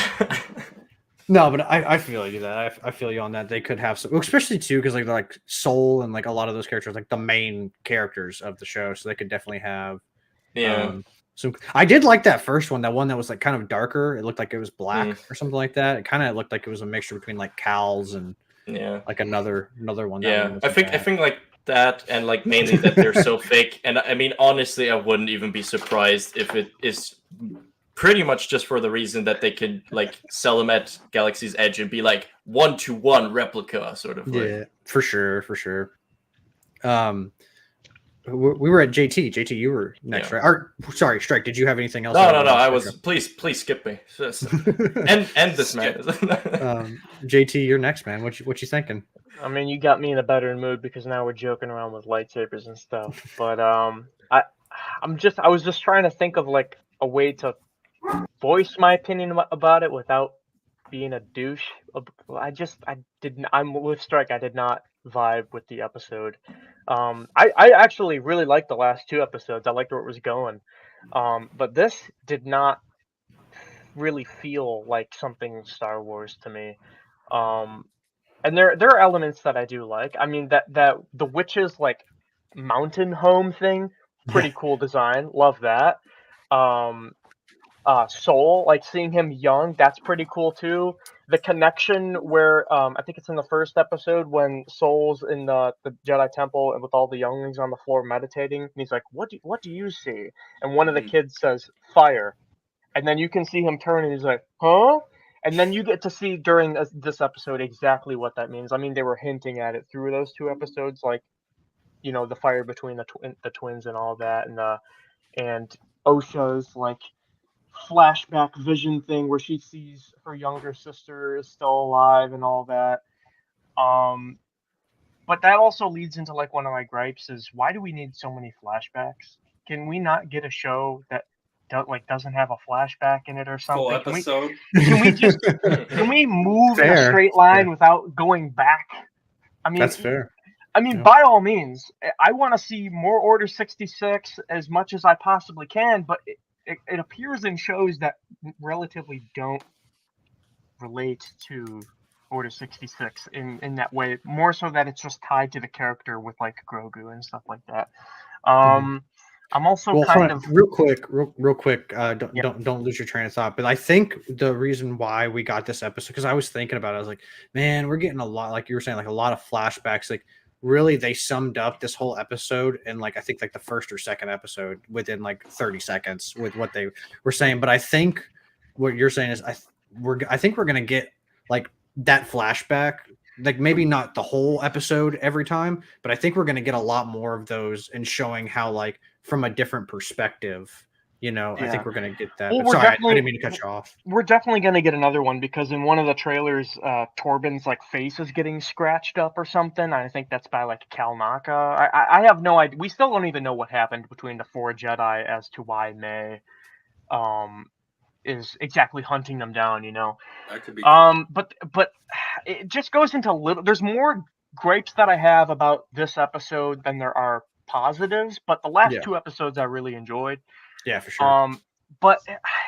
[SPEAKER 1] No, but I feel you that. I feel you on that. They could have some, especially too, because like they're like Soul and like a lot of those characters, like the main characters of the show, so they could definitely have.
[SPEAKER 6] yeah.
[SPEAKER 1] So I did like that first one, that one that was like kind of darker. It looked like it was black
[SPEAKER 6] Mm.
[SPEAKER 1] or something like that. It kind of looked like it was a mixture between like Cal's and
[SPEAKER 6] Yeah.
[SPEAKER 1] like another one. That
[SPEAKER 6] Yeah.
[SPEAKER 1] one was
[SPEAKER 6] I think
[SPEAKER 1] bad.
[SPEAKER 6] like that, and like mainly that they're so fake. And I mean, honestly, I wouldn't even be surprised if it is pretty much just for the reason that they can like sell them at Galaxy's Edge and be like 1-to-1 replica, sort of. Like.
[SPEAKER 1] Yeah, for sure. We were at JT. JT, you were next,
[SPEAKER 6] Yeah.
[SPEAKER 1] right? Or sorry, Strike. Did you have anything else?
[SPEAKER 6] No. I
[SPEAKER 1] Okay.
[SPEAKER 6] was. Please skip me. Just- end this man.
[SPEAKER 1] JT, you're next, man. What you thinking?
[SPEAKER 3] I mean, you got me in a better mood because now we're joking around with lightsabers and stuff. But I was just trying to think of like a way to voice my opinion about it without being a douche. I didn't. I'm with Strike. I did not vibe with the episode. I actually really liked the last two episodes. I liked where it was going. But this did not really feel like something Star Wars to me. Um, and there are elements that I do like. I mean that the witch's like mountain home thing, pretty cool design. Love that. Um, Soul, like seeing him young, that's pretty cool too. The connection where I think it's in the first episode when Soul's in the Jedi Temple and with all the younglings on the floor meditating, and he's like, what do you see?" And one of the kids says, "Fire." And then you can see him turn and he's like, "Huh?" And then you get to see during this episode exactly what that means. I mean, they were hinting at it through those two episodes, like, you know, the fire between the twins and all that, and Osha's like flashback vision thing where she sees her younger sister is still alive and all that. But that also leads into like one of my gripes is why do we need so many flashbacks? Can we not get a show that doesn't have a flashback in it or
[SPEAKER 5] Full
[SPEAKER 3] something?
[SPEAKER 5] episode.
[SPEAKER 3] Can we just can we move in a
[SPEAKER 1] Fair.
[SPEAKER 3] straight line without going back? I mean,
[SPEAKER 1] That's fair.
[SPEAKER 3] I mean,
[SPEAKER 1] Yeah.
[SPEAKER 3] by all means, I want to see more Order 66 as much as I possibly can, but it appears in shows that relatively don't relate to Order 66 in that way, more so that it's just tied to the character with like Grogu and stuff like that. I'm also
[SPEAKER 1] Well,
[SPEAKER 3] kind
[SPEAKER 1] hold on,
[SPEAKER 3] of
[SPEAKER 1] real quick. Don't
[SPEAKER 3] Yeah.
[SPEAKER 1] don't lose your train of thought. But I think the reason why we got this episode, because I was thinking about it, I was like, man, we're getting a lot, like you were saying, like a lot of flashbacks. Like really, they summed up this whole episode in like I think like the first or second episode within like 30 seconds with what they were saying. But I think what you're saying is I think we're gonna get like that flashback. Like maybe not the whole episode every time, but I think we're going to get a lot more of those and showing how like from a different perspective, you know, I
[SPEAKER 3] Yeah.
[SPEAKER 1] think we're going to get that.
[SPEAKER 3] Well,
[SPEAKER 1] But
[SPEAKER 3] we're
[SPEAKER 1] sorry, I
[SPEAKER 3] definitely-
[SPEAKER 1] didn't mean to cut you off.
[SPEAKER 3] we're definitely gonna get another one because in one of the trailers, Torben's like face is getting scratched up or something. I think that's by like Cal Naka. I have no idea. We still don't even know what happened between the four Jedi as to why May is exactly hunting them down. You know.
[SPEAKER 5] That could be.
[SPEAKER 3] But it just goes into little. There's more gripes that I have about this episode than there are positives. But the last
[SPEAKER 1] Yeah.
[SPEAKER 3] two episodes I really enjoyed.
[SPEAKER 1] Yeah, for sure.
[SPEAKER 3] But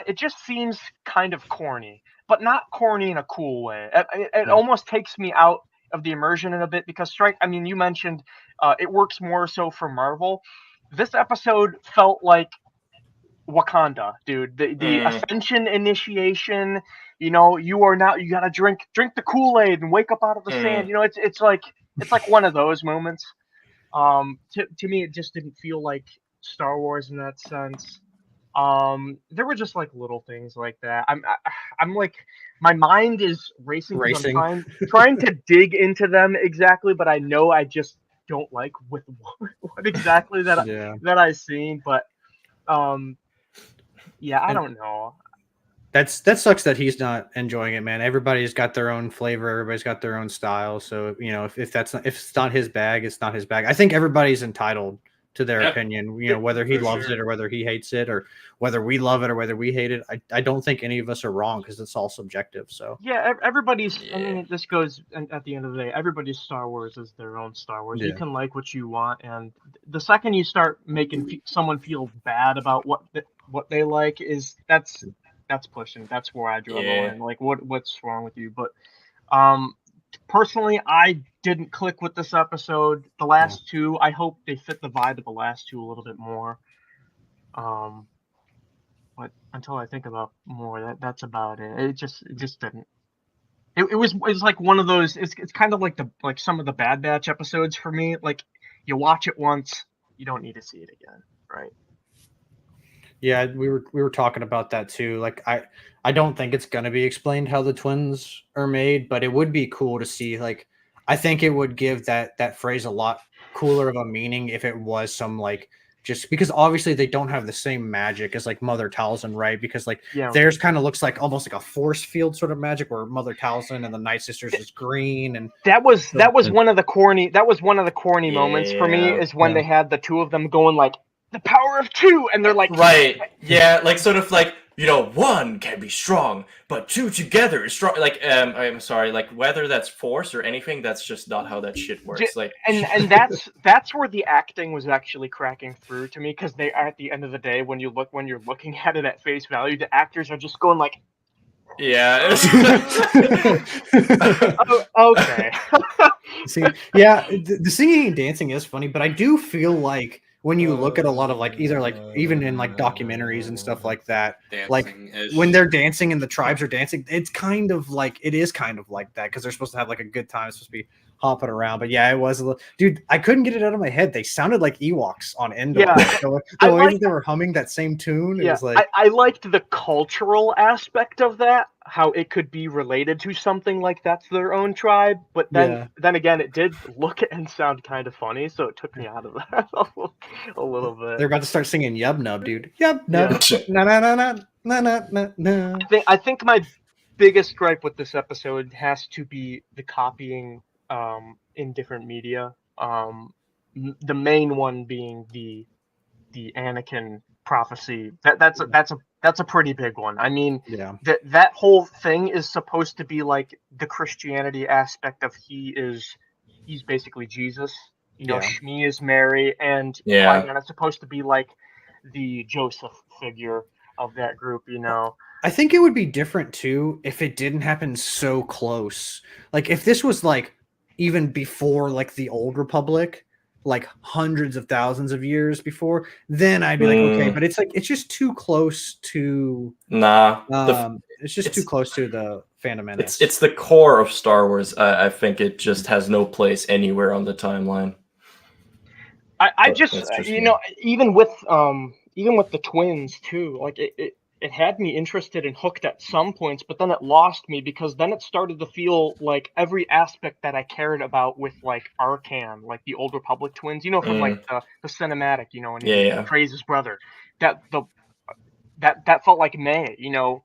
[SPEAKER 3] it just seems kind of corny, but not corny in a cool way. It almost takes me out of the immersion in a bit because Strike. I mean, you mentioned it works more so for Marvel. This episode felt like Wakanda, dude. The Ascension initiation. You know, you gotta drink the Kool-Aid and wake up out of the sand. You know, it's like one of those moments. To me, it just didn't feel like Star Wars in that sense. There were just like little things like that. I'm like, my mind is racing. 'Cause I'm trying to dig into them exactly, but I know I just don't like with what exactly that I've seen. But yeah, I don't know.
[SPEAKER 1] That sucks that he's not enjoying it, man. Everybody's got their own flavor. Everybody's got their own style. So you know, if it's not his bag, it's not his bag. I think everybody's entitled to their opinion. You know, whether he loves it or whether he hates it, or whether we love it or whether we hate it. I don't think any of us are wrong because it's all subjective. So
[SPEAKER 3] yeah, everybody's. I mean, this goes at the end of the day. Everybody's Star Wars is their own Star Wars. You can like what you want, and the second you start making someone feel bad about what they like, that's pushing. That's where I draw the line. Like, what's wrong with you? But personally, I didn't click with this episode. The last two, I hope they fit the vibe of the last two a little bit more. But until I think about more, that's about it. It just didn't. It was like one of those. It's kind of like some of the Bad Batch episodes for me. Like you watch it once, you don't need to see it again, right?
[SPEAKER 1] yeah, we were talking about that too. Like I don't think it's gonna be explained how the twins are made, but it would be cool to see. Like I think it would give that phrase a lot cooler of a meaning if it was some like just because obviously they don't have the same magic as like Mother Talzin, right? Because like
[SPEAKER 3] Yeah.
[SPEAKER 1] theirs kind of looks like almost like a force field sort of magic, where Mother Talzin and the Night Sisters is green, and
[SPEAKER 3] That was one of the corny moments for me,
[SPEAKER 6] Yeah.
[SPEAKER 3] is when they had the two of them going like the power of two, and they're like
[SPEAKER 6] Right. Yeah, like sort of like, you know, one can be strong, but two together is strong. Like, I'm sorry, like whether that's force or anything, that's just not how that shit works. Like,
[SPEAKER 3] and that's where the acting was actually cracking through to me, because they are, at the end of the day, when you're looking at it at face value, the actors are just going like,
[SPEAKER 6] yeah.
[SPEAKER 3] oh, okay.
[SPEAKER 1] See, yeah, the singing and dancing is funny, but I do feel like when you look at a lot of like either like even in like documentaries and stuff like that, like
[SPEAKER 5] Dancing-ish.
[SPEAKER 1] when they're dancing and the tribes are dancing, it is kind of like that, because they're supposed to have like a good time, it's supposed to be hopping around. But yeah, it was a little, dude, I couldn't get it out of my head. They sounded like Ewoks on Endor.
[SPEAKER 3] Yeah.
[SPEAKER 1] The way that they were humming that same tune, it
[SPEAKER 3] Yeah,
[SPEAKER 1] was like
[SPEAKER 3] I liked the cultural aspect of that, how it could be related to something like that's their own tribe, but then again, it did look and sound kind of funny, so it took me out of that a little bit.
[SPEAKER 1] they're about to start singing Yub Nub, dude. Yub Nub. Na na na na na na na na.
[SPEAKER 3] I think my biggest gripe with this episode has to be the copying in different media. The main one being the Anakin prophecy. That's a pretty big one. I mean,
[SPEAKER 1] Yeah.
[SPEAKER 3] that whole thing is supposed to be like the Christianity aspect of he's basically Jesus. You know,
[SPEAKER 1] Yeah.
[SPEAKER 3] Shmi is Mary, and
[SPEAKER 6] Yeah.
[SPEAKER 3] Qui-Gon is supposed to be like the Joseph figure of that group. You know.
[SPEAKER 1] I think it would be different too if it didn't happen so close. Like if this was like even before like the Old Republic, like hundreds of thousands of years before, then I'd be like, okay, but it's like it's just too close to
[SPEAKER 6] Nah.
[SPEAKER 1] it's just too close to the Phantom Menace.
[SPEAKER 6] It's the core of Star Wars. I think it just has no place anywhere on the timeline.
[SPEAKER 3] I just you know, even with the twins too, like it had me interested and hooked at some points, but then it lost me, because then it started to feel like every aspect that I cared about with like Arcan, like the Old Republic twins, you know, from like the cinematic, you know, and he betrays his brother. That felt like May, you know,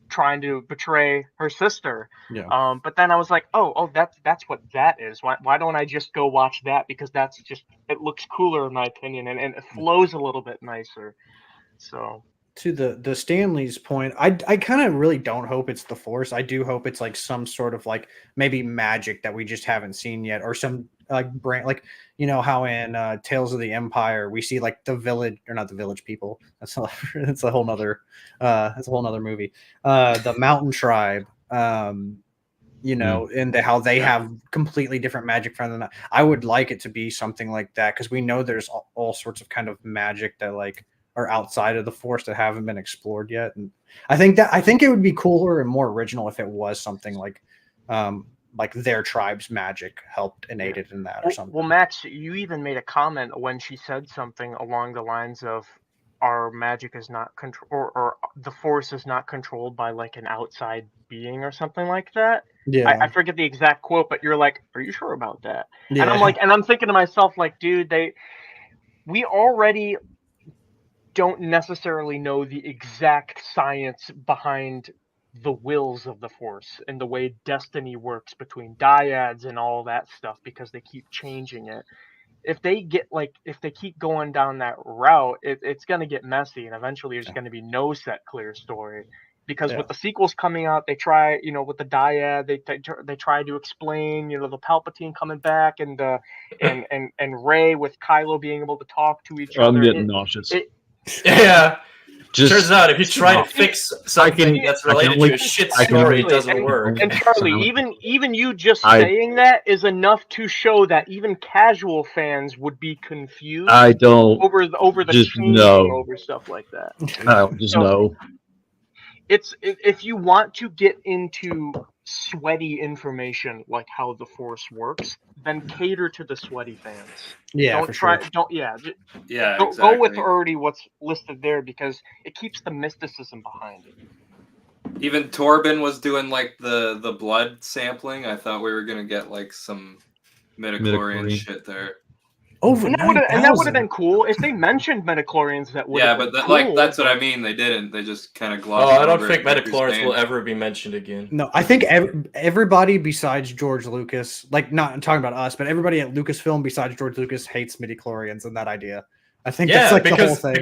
[SPEAKER 3] trying to betray her sister.
[SPEAKER 1] Yeah.
[SPEAKER 3] But then I was like, oh, that's what that is. Why don't I just go watch that? Because that's just, it looks cooler in my opinion, and it flows a little bit nicer. So
[SPEAKER 1] to the Stanley's point, I kind of really don't hope it's the Force. I do hope it's like some sort of like maybe magic that we just haven't seen yet, or some like brand, like you know how in Tales of the Empire we see like the village, or not the village people. That's a whole nother movie. The mountain tribe. You know, and how they have completely different magic from them. I would like it to be something like that, because we know there's all sorts of kind of magic that like are outside of the Force that haven't been explored yet. And I think it would be cooler and more original if it was something like their tribe's magic helped innate it in that or something.
[SPEAKER 3] Well, Max, you even made a comment when she said something along the lines of our magic is not control, or the Force is not controlled by like an outside being or something like that.
[SPEAKER 1] Yeah.
[SPEAKER 3] I forget the exact quote, but you're like, are you sure about that?
[SPEAKER 1] Yeah.
[SPEAKER 3] And I'm like, and I'm thinking to myself, like, dude, we already don't necessarily know the exact science behind the wills of the Force and the way destiny works between dyads and all that stuff, because they keep changing it. If they keep going down that route, it's going to get messy, and eventually there's going to be no set clear story. Because with the sequels coming out, they try, you know, with the dyad, they try to explain, you know, the Palpatine coming back, and Rey with Kylo being able to talk to each other.
[SPEAKER 4] I'm getting nauseous.
[SPEAKER 6] Yeah.
[SPEAKER 4] Just
[SPEAKER 6] turns out if you try to fix something that's related to a shit story, it doesn't work.
[SPEAKER 3] And Charlie, even you just saying that is enough to show that even casual fans would be confused.
[SPEAKER 4] I don't
[SPEAKER 3] over the
[SPEAKER 4] just
[SPEAKER 3] changing
[SPEAKER 4] know.
[SPEAKER 3] over stuff like that.
[SPEAKER 4] I don't just know.
[SPEAKER 3] It's if you want to get into sweaty information like how the Force works, then cater to the sweaty fans.
[SPEAKER 1] Yeah,
[SPEAKER 3] don't
[SPEAKER 1] for
[SPEAKER 3] try.
[SPEAKER 1] sure.
[SPEAKER 3] Don't go with already what's listed there, because it keeps the mysticism behind it.
[SPEAKER 5] Even Torben was doing like the blood sampling. I thought we were gonna get like some midichlorian shit there.
[SPEAKER 1] Over
[SPEAKER 3] And that would have been cool if they mentioned metachlorians. That would
[SPEAKER 5] Yeah,
[SPEAKER 3] have
[SPEAKER 5] but
[SPEAKER 3] been cool,
[SPEAKER 5] that's what
[SPEAKER 3] but-
[SPEAKER 5] I mean. They didn't. They just kind of
[SPEAKER 6] Oh,
[SPEAKER 5] glossed
[SPEAKER 6] I don't
[SPEAKER 5] over
[SPEAKER 6] think
[SPEAKER 5] it, like you're
[SPEAKER 6] metachlorines
[SPEAKER 5] saying.
[SPEAKER 6] will ever be mentioned again.
[SPEAKER 1] No, I think everybody besides George Lucas, like not talking about us, but everybody at Lucasfilm besides George Lucas hates midichlorians and that idea. I think that's like the whole thing.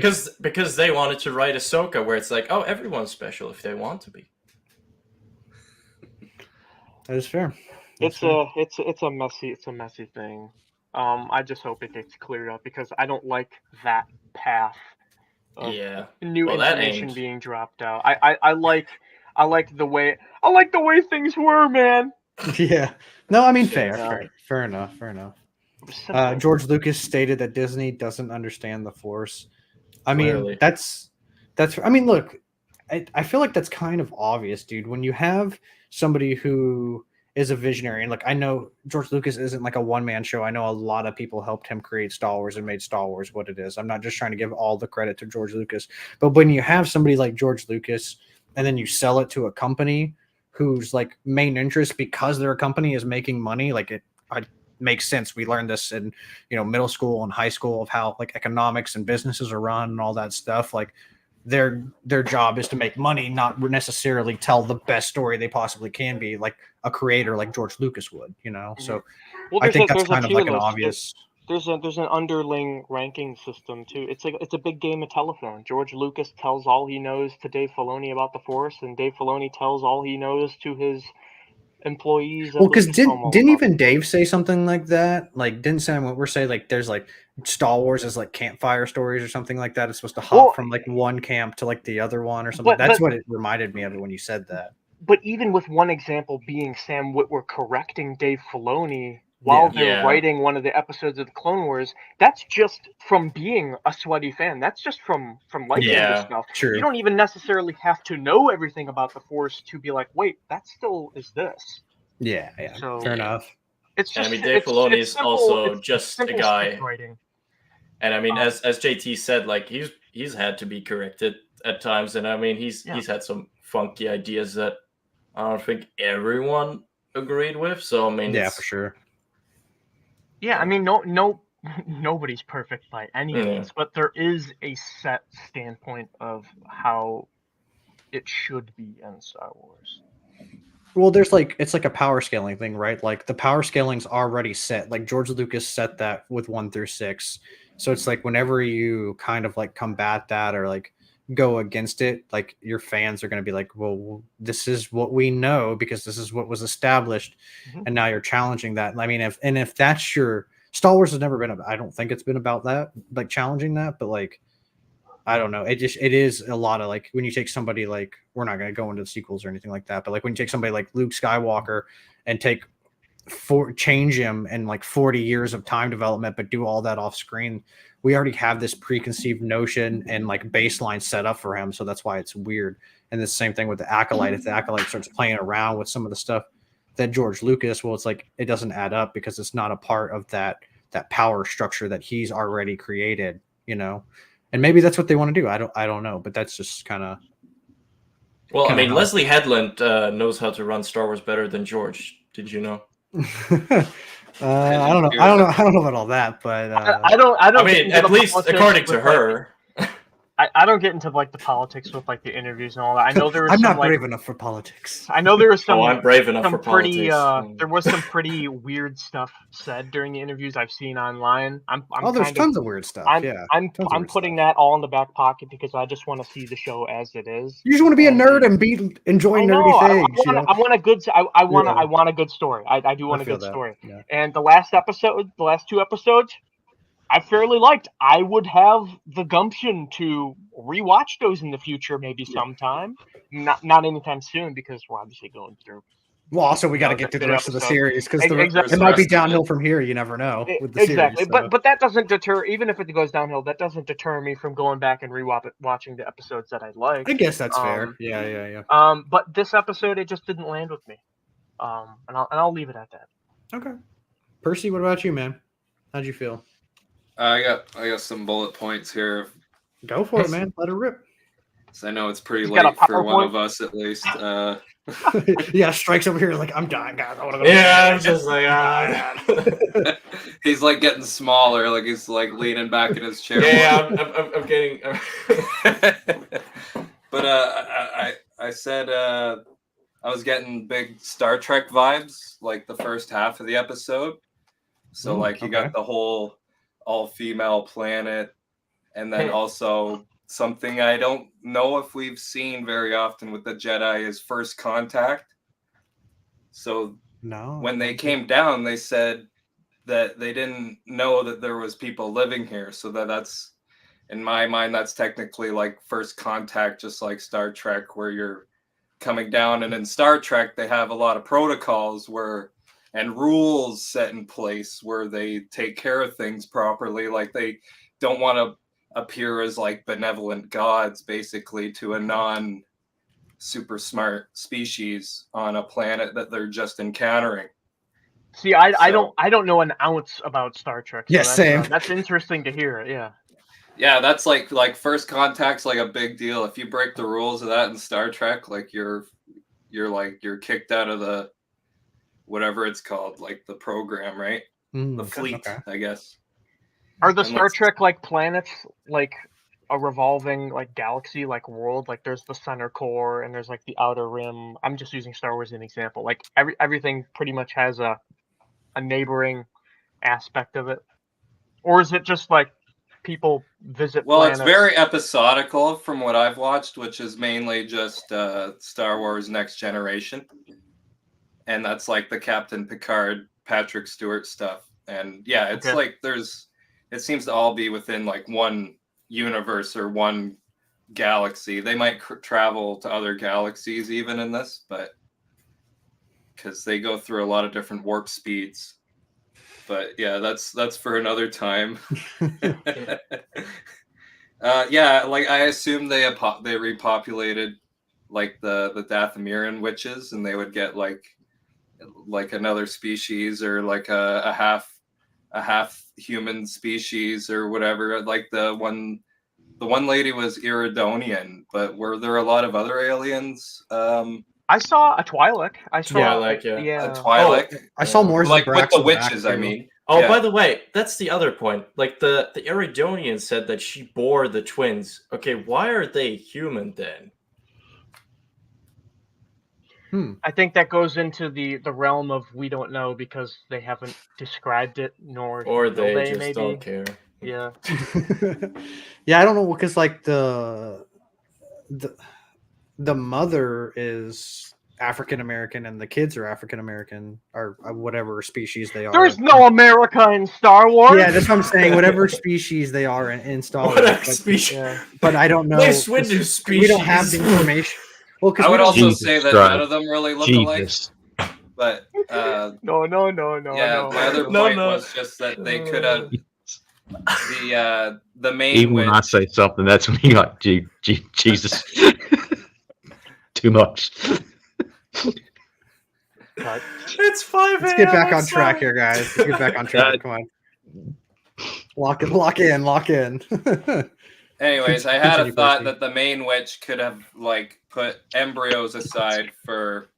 [SPEAKER 6] Because they wanted to write Ahsoka where it's like, oh, everyone's special if they want to be.
[SPEAKER 1] That is fair.
[SPEAKER 3] It's a messy thing. I just hope it gets cleared up because I don't like that path of
[SPEAKER 6] Yeah.
[SPEAKER 3] new
[SPEAKER 6] Well, that
[SPEAKER 3] information
[SPEAKER 6] ain't-
[SPEAKER 3] being dropped out. I like the way things were, man.
[SPEAKER 1] Yeah. No, I mean
[SPEAKER 3] Yeah.
[SPEAKER 1] fair enough. Fair enough.
[SPEAKER 3] It was simple.
[SPEAKER 1] George Lucas stated that Disney doesn't understand the Force. I mean,
[SPEAKER 6] Clearly.
[SPEAKER 1] that's. I mean, look, I feel like that's kind of obvious, dude. When you have somebody who is a visionary, and look, I know George Lucas isn't like a one-man show. I know a lot of people helped him create Star Wars and made Star Wars what it is. I'm not just trying to give all the credit to George Lucas, but when you have somebody like George Lucas, and then you sell it to a company whose like main interest, because their company is making money, like it makes sense. We learned this in middle school and high school of how like economics and businesses are run and all that stuff. Like their job is to make money, not necessarily tell the best story they possibly can be, like a creator like George Lucas would. So
[SPEAKER 3] Well,
[SPEAKER 1] I think
[SPEAKER 3] there's
[SPEAKER 1] that's kind
[SPEAKER 3] a
[SPEAKER 1] of
[SPEAKER 3] tier
[SPEAKER 1] like an
[SPEAKER 3] list.
[SPEAKER 1] obvious.
[SPEAKER 3] There's an underling ranking system too. It's a big game of telephone. George Lucas tells all he knows to Dave Filoni about the Force, and Dave Filoni tells all he knows to his employees.
[SPEAKER 1] Well, because
[SPEAKER 3] Lucasfilm
[SPEAKER 1] didn't
[SPEAKER 3] about
[SPEAKER 1] even
[SPEAKER 3] the
[SPEAKER 1] Dave
[SPEAKER 3] Force.
[SPEAKER 1] say something like that? Like, didn't Sam Witwer say like there's like Star Wars is like campfire stories or something like that? It's supposed to hop
[SPEAKER 3] Well,
[SPEAKER 1] from like one camp to like the other one or something.
[SPEAKER 3] but-
[SPEAKER 1] That's
[SPEAKER 3] but-
[SPEAKER 1] what it reminded me of when you said that.
[SPEAKER 3] But even with one example being Sam Witwer correcting Dave Filoni while they're
[SPEAKER 6] Yeah.
[SPEAKER 3] writing one of the episodes of the Clone Wars, that's just from being a sweaty fan. That's just from liking
[SPEAKER 6] Yeah,
[SPEAKER 3] this stuff.
[SPEAKER 1] true.
[SPEAKER 3] You don't even necessarily have to know everything about the Force to be like, wait, that still is this.
[SPEAKER 1] Yeah,
[SPEAKER 3] So-
[SPEAKER 1] fair enough.
[SPEAKER 3] It's
[SPEAKER 6] And
[SPEAKER 3] just
[SPEAKER 6] I mean, Dave Filoni
[SPEAKER 3] it's
[SPEAKER 6] is
[SPEAKER 3] simple-
[SPEAKER 6] also
[SPEAKER 3] it's
[SPEAKER 6] just a
[SPEAKER 3] simple
[SPEAKER 6] guy.
[SPEAKER 3] script writing.
[SPEAKER 6] And I mean, as JT said, like he's had to be corrected at times, and I mean he's had some funky ideas that I don't think everyone agreed with. So I mean,
[SPEAKER 1] Yeah,
[SPEAKER 6] it's-
[SPEAKER 1] for sure.
[SPEAKER 3] Yeah, I mean, nobody's perfect by any
[SPEAKER 6] Yeah.
[SPEAKER 3] means, but there is a set standpoint of how it should be in Star Wars.
[SPEAKER 1] Well, there's like it's like a power scaling thing, right? Like the power scaling's already set. Like George Lucas set that with 1 through 6. So it's like whenever you kind of like combat that or like go against it, like your fans are going to be like, well, this is what we know because this is what was established,
[SPEAKER 3] Mhm.
[SPEAKER 1] and now you're challenging that. I mean, if that's your Star Wars has never been about, I don't think it's been about that, like challenging that, but like I don't know. It is a lot of like when you take somebody like, we're not going to go into the sequels or anything like that, but like when you take somebody like Luke Skywalker and change him in like 40 years of time development, but do all that off screen, we already have this preconceived notion and like baseline set up for him. So that's why it's weird. And the same thing with the Acolyte. If the Acolyte starts playing around with some of the stuff that George Lucas, well, it's like it doesn't add up because it's not a part of that power structure that he's already created, And maybe that's what they want to do. I don't know, but that's just kind of.
[SPEAKER 6] Well, I
[SPEAKER 1] Kinda
[SPEAKER 6] mean,
[SPEAKER 1] how-
[SPEAKER 6] Leslie Headland knows how to run Star Wars better than George. Did you know?
[SPEAKER 1] I don't know. I don't know about all that, but
[SPEAKER 3] I don't.
[SPEAKER 6] I
[SPEAKER 3] get
[SPEAKER 6] mean,
[SPEAKER 3] into
[SPEAKER 6] at
[SPEAKER 3] the
[SPEAKER 6] least
[SPEAKER 3] politics
[SPEAKER 6] according to
[SPEAKER 3] with, like,
[SPEAKER 6] her.
[SPEAKER 3] I don't get into like the politics with like the interviews and all that. I know there was
[SPEAKER 1] I'm
[SPEAKER 3] some,
[SPEAKER 1] not
[SPEAKER 3] like,
[SPEAKER 1] brave enough for politics.
[SPEAKER 3] I know there was some.
[SPEAKER 6] Oh, I'm brave enough for
[SPEAKER 3] pretty
[SPEAKER 6] politics.
[SPEAKER 3] there was some pretty weird stuff said during the interviews I've seen online. I'm
[SPEAKER 1] There's
[SPEAKER 3] kind
[SPEAKER 1] tons of weird stuff.
[SPEAKER 3] I'm
[SPEAKER 1] Yeah,
[SPEAKER 3] I'm
[SPEAKER 1] tons of
[SPEAKER 3] I'm
[SPEAKER 1] weird
[SPEAKER 3] putting
[SPEAKER 1] stuff.
[SPEAKER 3] that all in the back pocket because I just want to see the show as it is.
[SPEAKER 1] You just want to be a
[SPEAKER 3] and-
[SPEAKER 1] nerd and enjoy
[SPEAKER 3] I know.
[SPEAKER 1] nerdy
[SPEAKER 3] I
[SPEAKER 1] things.
[SPEAKER 3] want a good. I want.
[SPEAKER 1] Yeah.
[SPEAKER 3] I want a good story. I do want
[SPEAKER 1] I
[SPEAKER 3] a
[SPEAKER 1] feel
[SPEAKER 3] good
[SPEAKER 1] that,
[SPEAKER 3] story.
[SPEAKER 1] yeah.
[SPEAKER 3] And the last two episodes, I fairly liked. I would have the gumption to rewatch those in the future, maybe sometime. Not anytime soon because we're obviously going through.
[SPEAKER 1] Well, also we got to
[SPEAKER 3] No,
[SPEAKER 1] get to the
[SPEAKER 3] good
[SPEAKER 1] rest of the
[SPEAKER 3] episode.
[SPEAKER 1] series because
[SPEAKER 3] Exactly.
[SPEAKER 1] it might be
[SPEAKER 5] Rest of it.
[SPEAKER 1] downhill from here. You never know with the
[SPEAKER 3] Exactly,
[SPEAKER 1] series.
[SPEAKER 3] but that doesn't deter. Even if it goes downhill, that doesn't deter me from going back and watching the episodes that I like.
[SPEAKER 1] I guess that's fair. Yeah.
[SPEAKER 3] But this episode, it just didn't land with me. And I'll leave it at that.
[SPEAKER 1] Okay. Percy, what about you, man? How'd you feel?
[SPEAKER 5] I got some bullet points here.
[SPEAKER 1] Go for it, man. Let it rip.
[SPEAKER 5] So I know it's pretty
[SPEAKER 3] He's got a
[SPEAKER 5] late for one
[SPEAKER 3] PowerPoint?
[SPEAKER 5] of us at least.
[SPEAKER 1] Yeah, Strike's over here like, I'm dying, guys. I want to go.
[SPEAKER 6] Yeah, I'm just like,
[SPEAKER 5] He's like getting smaller, like he's like leaning back in his chair.
[SPEAKER 6] Yeah, I'm getting.
[SPEAKER 5] But I said I was getting big Star Trek vibes, like the first half of the episode. So like you got the whole all-female planet, and then also something I don't know if we've seen very often with the Jedi is first contact. So when they came down, they said that they didn't know that there was people living here. So that's, in my mind, that's technically like first contact, just like Star Trek, where you're coming down. And in Star Trek, they have a lot of protocols and rules set in place where they take care of things properly. Like they don't want to appear as like benevolent gods, basically, to a non super smart species on a planet that they're just encountering.
[SPEAKER 3] See, I don't know an ounce about Star Trek. So
[SPEAKER 1] same.
[SPEAKER 3] That's interesting to hear. Yeah.
[SPEAKER 5] Yeah, that's like first contact's like a big deal. If you break the rules of that in Star Trek, like you're kicked out of the whatever it's called, like the program, right? The fleet, I guess.
[SPEAKER 3] Are the Star Trek like planets like a revolving like galaxy, like world? Like there's the center core and there's like the outer rim. I'm just using Star Wars as an example. Like everything pretty much has a neighboring aspect of it, or is it just like people visit planets?
[SPEAKER 5] It's very episodical from what I've watched, which is mainly just Star Wars Next Generation, and that's like the Captain Picard, Patrick Stewart stuff. And yeah, it's like it seems to all be within like one universe or one galaxy. They might travel to other galaxies even in this, but because they go through a lot of different warp speeds. But yeah, that's for another time. Yeah, like I assume they repopulated like the Dathomirian witches, and they would get like another species or like a half human species or whatever. Like the one lady was Iridonian, but were there a lot of other aliens?
[SPEAKER 3] I saw a Twi'lek.
[SPEAKER 6] I saw
[SPEAKER 5] a Twi'lek.
[SPEAKER 1] I saw more
[SPEAKER 5] like with the witches. I mean.
[SPEAKER 6] Oh, by the way, that's the other point. Like the Iridonian said that she bore the twins. Okay, why are they human then?
[SPEAKER 3] I think that goes into the realm of we don't know because they haven't described it,
[SPEAKER 6] or they just maybe don't care.
[SPEAKER 3] Yeah.
[SPEAKER 1] Yeah, I don't know, because like the mother is African American and the kids are African American or whatever species they are.
[SPEAKER 3] There's no America in Star Wars.
[SPEAKER 1] Yeah, that's what I'm saying. Whatever species they are in Star Wars. But I don't know. We don't have the information. Well,
[SPEAKER 5] I would also say that none of them really look alike. But
[SPEAKER 3] no.
[SPEAKER 5] Yeah, my other point was just that they could have the main.
[SPEAKER 4] Even when I say something, that's when you like, Jesus, too much.
[SPEAKER 6] It's 5
[SPEAKER 1] Let's get back on track here, guys. Let's get back on track. Come on. Lock in.
[SPEAKER 5] Anyways, I had a thought that the main witch could have like put embryos aside for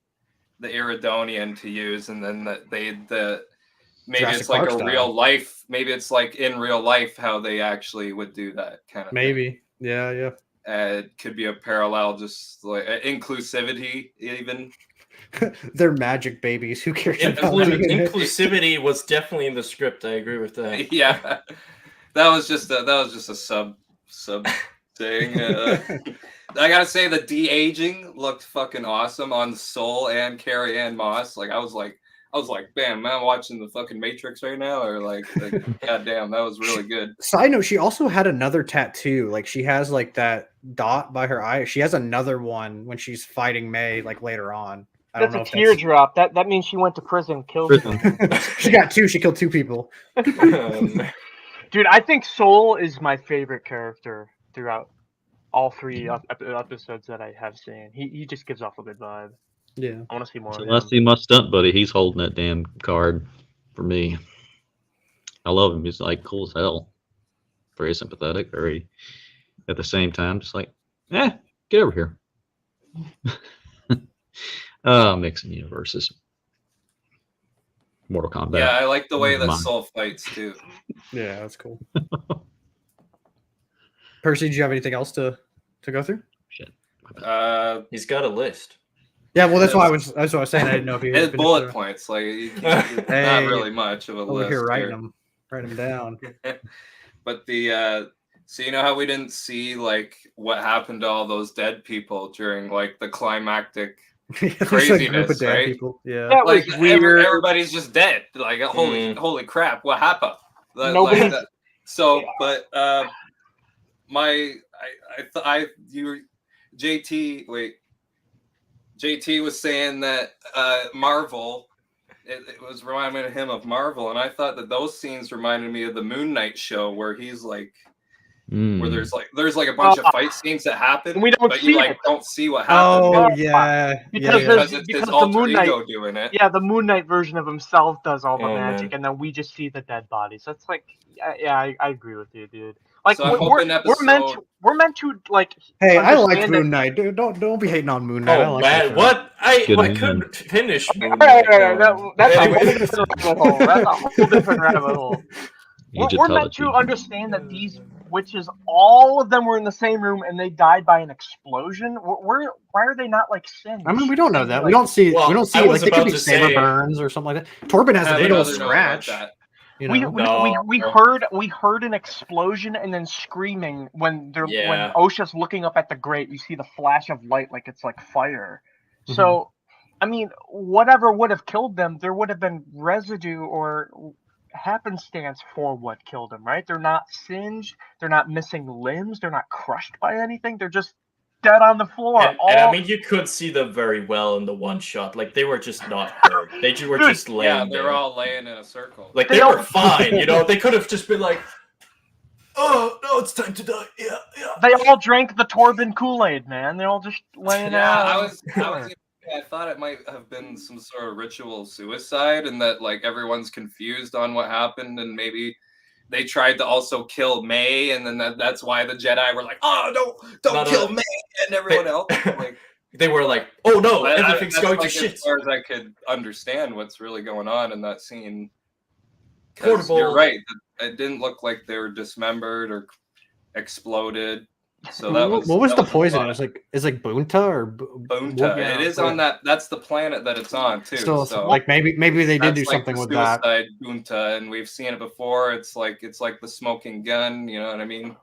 [SPEAKER 5] the Iridonian to use, and then maybe Jurassic it's like Park style. Real life. Maybe it's like in real life how they actually would do that kind of.
[SPEAKER 1] Maybe, thing. Yeah.
[SPEAKER 5] It could be a parallel, just like inclusivity, even.
[SPEAKER 1] They're magic babies. Who cares?
[SPEAKER 6] Inclusivity was definitely in the script. I agree with that.
[SPEAKER 5] Yeah, that was just a sub thing. I gotta say the de-aging looked fucking awesome on Soul and Carrie Ann Moss. Like I was like, bam, man, I'm watching the fucking Matrix right now, or like goddamn, that was really good. Side
[SPEAKER 1] note, she also had another tattoo. Like she has like that dot by her eye. She has another one when she's fighting May, like later on.
[SPEAKER 3] That's a teardrop. That means she went to prison, killed someone.
[SPEAKER 1] She got two. She killed two people.
[SPEAKER 3] Dude, I think Soul is my favorite character throughout all 3 episodes that I have seen. He just gives off a good vibe.
[SPEAKER 1] Yeah,
[SPEAKER 3] I want to see more.
[SPEAKER 4] Unless he my stunt buddy, he's holding that damn card for me. I love him. He's like cool as hell. Very sympathetic. Very at the same time, just like, get over here. Mixing universes. Mortal Kombat.
[SPEAKER 5] Yeah, I like the way that
[SPEAKER 4] Mine.
[SPEAKER 5] Soul fights too.
[SPEAKER 1] Yeah, that's cool. Percy, do you have anything else to go through?
[SPEAKER 4] Shit.
[SPEAKER 6] He's got a list.
[SPEAKER 1] Yeah, well, that's what I was saying. I didn't know if you
[SPEAKER 5] His
[SPEAKER 1] had
[SPEAKER 5] bullet points, like you can't,
[SPEAKER 1] Hey,
[SPEAKER 5] not really much of a
[SPEAKER 1] over
[SPEAKER 5] list
[SPEAKER 1] here writing
[SPEAKER 5] here.
[SPEAKER 1] them, write them down.
[SPEAKER 5] But the so you know how we didn't see like what happened to all those dead people during like the climactic
[SPEAKER 1] There's a group
[SPEAKER 5] craziness,
[SPEAKER 1] of dead
[SPEAKER 5] right?
[SPEAKER 1] people. Yeah.
[SPEAKER 3] That
[SPEAKER 5] like
[SPEAKER 3] was weird.
[SPEAKER 5] everybody's just dead. Like holy crap, what happened?
[SPEAKER 3] Nobody's-
[SPEAKER 5] that. So, but JT was saying that Marvel. It was reminding him of Marvel, and I thought that those scenes reminded me of the Moon Knight show, where he's like, where there's like a bunch of fight scenes that happen,
[SPEAKER 3] we don't
[SPEAKER 5] but
[SPEAKER 3] see
[SPEAKER 5] you like
[SPEAKER 3] it.
[SPEAKER 5] don't see what happened.
[SPEAKER 1] Oh yeah,
[SPEAKER 3] Because
[SPEAKER 5] it's
[SPEAKER 3] because
[SPEAKER 5] his
[SPEAKER 3] the
[SPEAKER 5] alter
[SPEAKER 3] Moon Knight,
[SPEAKER 5] ego doing it.
[SPEAKER 3] yeah, the Moon Knight version of himself does all the
[SPEAKER 6] Oh,
[SPEAKER 3] magic,
[SPEAKER 6] man.
[SPEAKER 3] and then we just see the dead bodies. That's like, I agree with you, dude. Like
[SPEAKER 5] So I'm
[SPEAKER 3] we're
[SPEAKER 5] hoping
[SPEAKER 3] we're meant to like.
[SPEAKER 1] Hey, I like
[SPEAKER 3] understand
[SPEAKER 1] Moon
[SPEAKER 3] that-
[SPEAKER 1] Knight. Dude, don't be hating on Moon Knight. I
[SPEAKER 6] Oh
[SPEAKER 1] like that
[SPEAKER 6] man,
[SPEAKER 1] show.
[SPEAKER 6] what?
[SPEAKER 4] Good
[SPEAKER 6] I
[SPEAKER 4] man.
[SPEAKER 6] couldn't finish. Moon
[SPEAKER 3] That's
[SPEAKER 6] Knight.
[SPEAKER 3] a whole
[SPEAKER 6] Anyway.
[SPEAKER 3] different rabbit hole. That's a whole different rabbit hole.
[SPEAKER 4] You should
[SPEAKER 3] We're
[SPEAKER 4] tell
[SPEAKER 3] meant
[SPEAKER 4] it
[SPEAKER 3] to
[SPEAKER 4] me.
[SPEAKER 3] understand that these witches, all of them were in the same room and they died by an explosion. Why are they not like singed?
[SPEAKER 1] I mean, we don't know that. We
[SPEAKER 3] Like,
[SPEAKER 1] don't see.
[SPEAKER 6] Well,
[SPEAKER 1] we don't see.
[SPEAKER 6] I
[SPEAKER 1] Like
[SPEAKER 6] was
[SPEAKER 1] they could
[SPEAKER 6] about
[SPEAKER 1] be
[SPEAKER 6] to
[SPEAKER 1] saber
[SPEAKER 6] say-
[SPEAKER 1] burns or something like that. Torben has
[SPEAKER 5] I
[SPEAKER 1] a
[SPEAKER 5] have
[SPEAKER 1] big old
[SPEAKER 5] another note about
[SPEAKER 1] scratch.
[SPEAKER 5] that.
[SPEAKER 1] You
[SPEAKER 3] we
[SPEAKER 1] know.
[SPEAKER 3] heard an explosion and then screaming when
[SPEAKER 6] Yeah.
[SPEAKER 3] when OSHA's looking up at the grate. You see the flash of light like it's like fire.
[SPEAKER 1] Mm-hmm.
[SPEAKER 3] So, I mean, whatever would have killed them, there would have been residue or happenstance for what killed them, right? They're not singed. They're not missing limbs. They're not crushed by anything. They're just dead on the floor.
[SPEAKER 6] And I mean, you could see them very well in the one shot. Like they were just not hurt. They were just laying
[SPEAKER 5] Yeah, they
[SPEAKER 6] there.
[SPEAKER 5] were all laying in a circle.
[SPEAKER 6] Like
[SPEAKER 3] They
[SPEAKER 6] they
[SPEAKER 3] all-
[SPEAKER 6] were fine. You know, they could have just been like, "Oh no, it's time to die." Yeah, yeah.
[SPEAKER 3] They all drank the Torben Kool-Aid, man. They're all just laying
[SPEAKER 5] Yeah,
[SPEAKER 3] out.
[SPEAKER 5] I thought it might have been some sort of ritual suicide, and that like everyone's confused on what happened, and maybe they tried to also kill May, and then that's why the Jedi were like, "Oh, don't
[SPEAKER 6] No,
[SPEAKER 5] kill
[SPEAKER 6] no.
[SPEAKER 5] May," and everyone else like,
[SPEAKER 6] They were like, "Oh no, everything's
[SPEAKER 5] that's
[SPEAKER 6] going
[SPEAKER 5] like
[SPEAKER 6] to shit."
[SPEAKER 5] As far as I could understand what's really going on in that scene. 'Cause
[SPEAKER 6] Portable.
[SPEAKER 5] You're right. It didn't look like they were dismembered or exploded. So that was
[SPEAKER 1] what was
[SPEAKER 5] that
[SPEAKER 1] the
[SPEAKER 5] was a
[SPEAKER 1] poison?
[SPEAKER 5] lot.
[SPEAKER 1] It was like is like Bunta or
[SPEAKER 5] Bunta.
[SPEAKER 3] Yeah,
[SPEAKER 5] It is
[SPEAKER 3] but-
[SPEAKER 5] on that. That's the planet that it's on too.
[SPEAKER 1] So,
[SPEAKER 5] So
[SPEAKER 1] like maybe they did
[SPEAKER 5] that's
[SPEAKER 1] do
[SPEAKER 5] like
[SPEAKER 1] something
[SPEAKER 5] the
[SPEAKER 1] with that.
[SPEAKER 5] suicide Bunta, and we've seen it before. It's like the smoking gun. You know what I mean?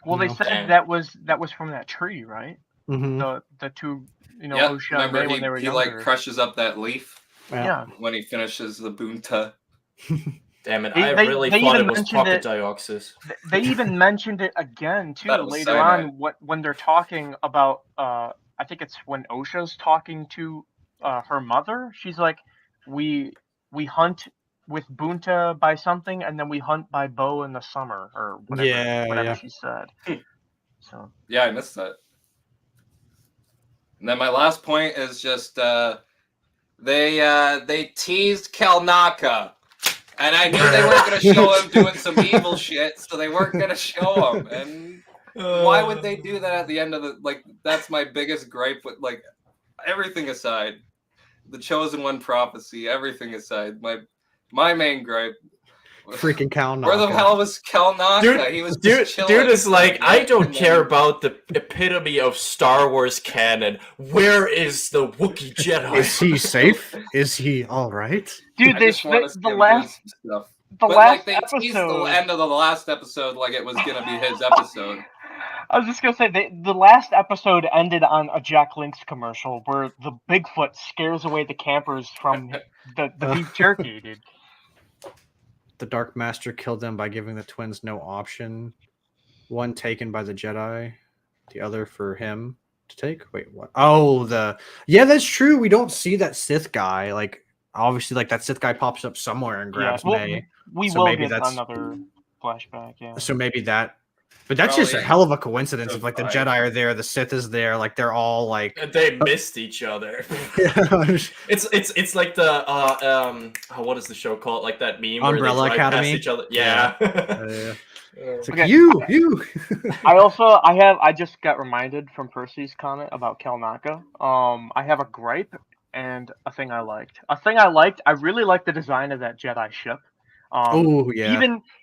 [SPEAKER 3] Well, they
[SPEAKER 1] No.
[SPEAKER 3] said
[SPEAKER 6] Damn.
[SPEAKER 3] that was from that tree, right?
[SPEAKER 1] Mm-hmm.
[SPEAKER 3] The two,
[SPEAKER 5] Yeah.
[SPEAKER 3] OSHA and
[SPEAKER 5] Remember,
[SPEAKER 3] May when they were
[SPEAKER 5] he
[SPEAKER 3] younger.
[SPEAKER 5] like crushes up that leaf
[SPEAKER 3] Yeah.
[SPEAKER 5] when he finishes the Bunta.
[SPEAKER 6] Damn it!
[SPEAKER 3] They-
[SPEAKER 6] I
[SPEAKER 3] they-
[SPEAKER 6] really
[SPEAKER 3] they
[SPEAKER 6] thought
[SPEAKER 3] even
[SPEAKER 6] it was
[SPEAKER 3] mentioned
[SPEAKER 6] pocket
[SPEAKER 3] it-
[SPEAKER 6] dioxis.
[SPEAKER 3] They even mentioned it again too
[SPEAKER 5] That was
[SPEAKER 3] later
[SPEAKER 5] cyanide.
[SPEAKER 3] on. When they're talking about, I think it's when OSHA's talking to her mother. She's like, we hunt with Bunta by something, and then we hunt by bow in the summer or whatever.
[SPEAKER 1] Yeah,
[SPEAKER 3] whatever
[SPEAKER 1] yeah.
[SPEAKER 3] she said. So
[SPEAKER 5] Yeah, I missed that. And then my last point is just they teased Kelnaka, and I knew they weren't going to show him doing some evil shit, so they weren't going to show him. And why would they do that at the end of the like? That's my biggest gripe with like everything aside, the Chosen One prophecy, everything aside, my main gripe.
[SPEAKER 1] Freaking cow.
[SPEAKER 5] Where the hell was Kelnaka? He was just chilling.
[SPEAKER 6] Dude is like, I don't
[SPEAKER 5] And then-
[SPEAKER 6] care about the epitome of Star Wars canon. Where is the Wookiee Jedi?
[SPEAKER 1] Is he safe? Is he all right?
[SPEAKER 3] dude,
[SPEAKER 5] I
[SPEAKER 3] this
[SPEAKER 5] just wanna see
[SPEAKER 3] the
[SPEAKER 5] him
[SPEAKER 3] last
[SPEAKER 5] doing some stuff.
[SPEAKER 3] the
[SPEAKER 5] But
[SPEAKER 3] last
[SPEAKER 5] like they teased the
[SPEAKER 3] episode.
[SPEAKER 5] end of the last episode like it was gonna be his episode.
[SPEAKER 3] I was just gonna say the last episode ended on a Jack Link's commercial where the Bigfoot scares away the campers from the beef jerky, dude.
[SPEAKER 1] The Dark Master killed them by giving the twins no option. One taken by the Jedi, the other for him to take. Wait, what? Oh, yeah, that's true. We don't see that Sith guy. Like, obviously, like that Sith guy pops up somewhere and grabs
[SPEAKER 3] well,
[SPEAKER 1] May.
[SPEAKER 3] we
[SPEAKER 1] So
[SPEAKER 3] will
[SPEAKER 1] maybe
[SPEAKER 3] get
[SPEAKER 1] that's-
[SPEAKER 3] another flashback. Yeah.
[SPEAKER 1] So maybe that. But that's just a
[SPEAKER 5] Probably
[SPEAKER 1] hell of a coincidence. If like the
[SPEAKER 5] Right.
[SPEAKER 1] Jedi are there, the Sith is there. Like they're all like.
[SPEAKER 6] They missed each other.
[SPEAKER 1] Yeah.
[SPEAKER 6] It's like the what is the show called? Like that meme
[SPEAKER 1] Umbrella
[SPEAKER 6] where they drive
[SPEAKER 1] Academy?
[SPEAKER 6] past each other. Yeah.
[SPEAKER 1] It's like,
[SPEAKER 3] Okay.
[SPEAKER 1] you.
[SPEAKER 3] I just got reminded from Percy's comment about Kelnaka. I have a gripe and a thing I liked. I really liked the design of that Jedi ship.
[SPEAKER 1] Oh yeah,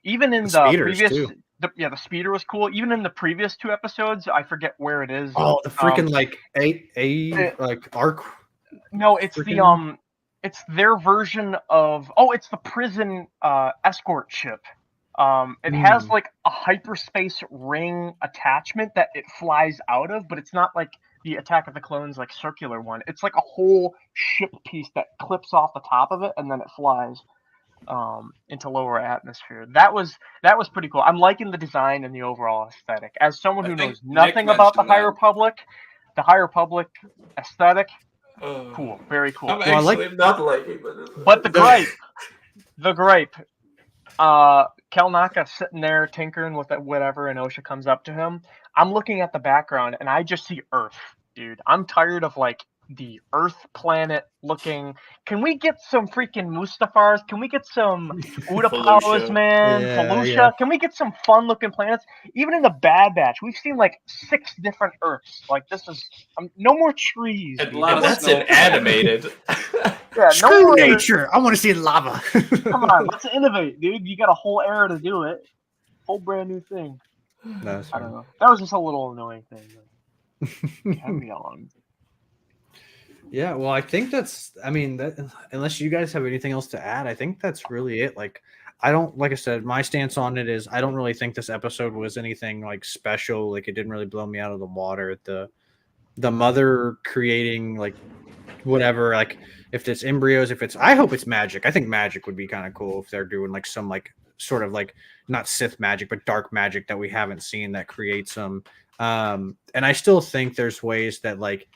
[SPEAKER 3] Even in
[SPEAKER 1] The
[SPEAKER 3] the
[SPEAKER 1] speeders,
[SPEAKER 3] previous,
[SPEAKER 1] too.
[SPEAKER 3] the speeder was cool. Even in the previous 2 episodes, I forget where it is.
[SPEAKER 1] oh the freaking like
[SPEAKER 3] it-
[SPEAKER 1] like arc.
[SPEAKER 3] No, it's
[SPEAKER 1] freaking-
[SPEAKER 3] it's their version of. Oh, it's the prison escort ship. It has like a hyperspace ring attachment that it flies out of, but it's not like the Attack of the Clones like circular one. It's like a whole ship piece that clips off the top of it and then it flies into lower atmosphere. That was pretty cool. I'm liking the design and the overall aesthetic. As someone
[SPEAKER 5] I
[SPEAKER 3] who
[SPEAKER 5] think
[SPEAKER 3] knows
[SPEAKER 5] Nick
[SPEAKER 3] nothing about the
[SPEAKER 5] mentioned that.
[SPEAKER 3] High Republic aesthetic, cool, very cool.
[SPEAKER 6] I'm
[SPEAKER 1] Well, I like-
[SPEAKER 6] actually not liking it.
[SPEAKER 3] But the gripe, Kelnaka sitting there tinkering with it, whatever, and Osha comes up to him. I'm looking at the background and I just see Earth, dude. I'm tired of like the Earth planet looking. Can we get some freaking Mustafars? Can we get some Utapauas,
[SPEAKER 6] Felucia.
[SPEAKER 3] man?
[SPEAKER 1] Yeah,
[SPEAKER 3] Felucia?
[SPEAKER 1] yeah.
[SPEAKER 3] Can we get some fun looking planets? Even in the Bad Batch, we've seen like 6 different Earths. Like this is no more trees.
[SPEAKER 6] And,
[SPEAKER 3] dude.
[SPEAKER 5] lot
[SPEAKER 6] and
[SPEAKER 5] of
[SPEAKER 6] that's
[SPEAKER 5] snow.
[SPEAKER 6] an animated.
[SPEAKER 3] Yeah, no
[SPEAKER 1] Screw
[SPEAKER 3] more.
[SPEAKER 1] nature! I want to see lava.
[SPEAKER 3] Come on, let's innovate, dude. You got a whole era to do it. Whole brand new thing.
[SPEAKER 1] That's
[SPEAKER 3] I don't know. That was just a little annoying thing. Caveat on.
[SPEAKER 1] Yeah, well, I think I mean, that unless you guys have anything else to add, I think that's really it. Like, I don't, like I said, my stance on it is I don't really think this episode was anything like special. Like, it didn't really blow me out of the water. The mother creating like whatever, like if it's embryos, I hope it's magic. I think magic would be kind of cool if they're doing like some like sort of like not Sith magic, but dark magic that we haven't seen that creates some. And I still think there's ways that like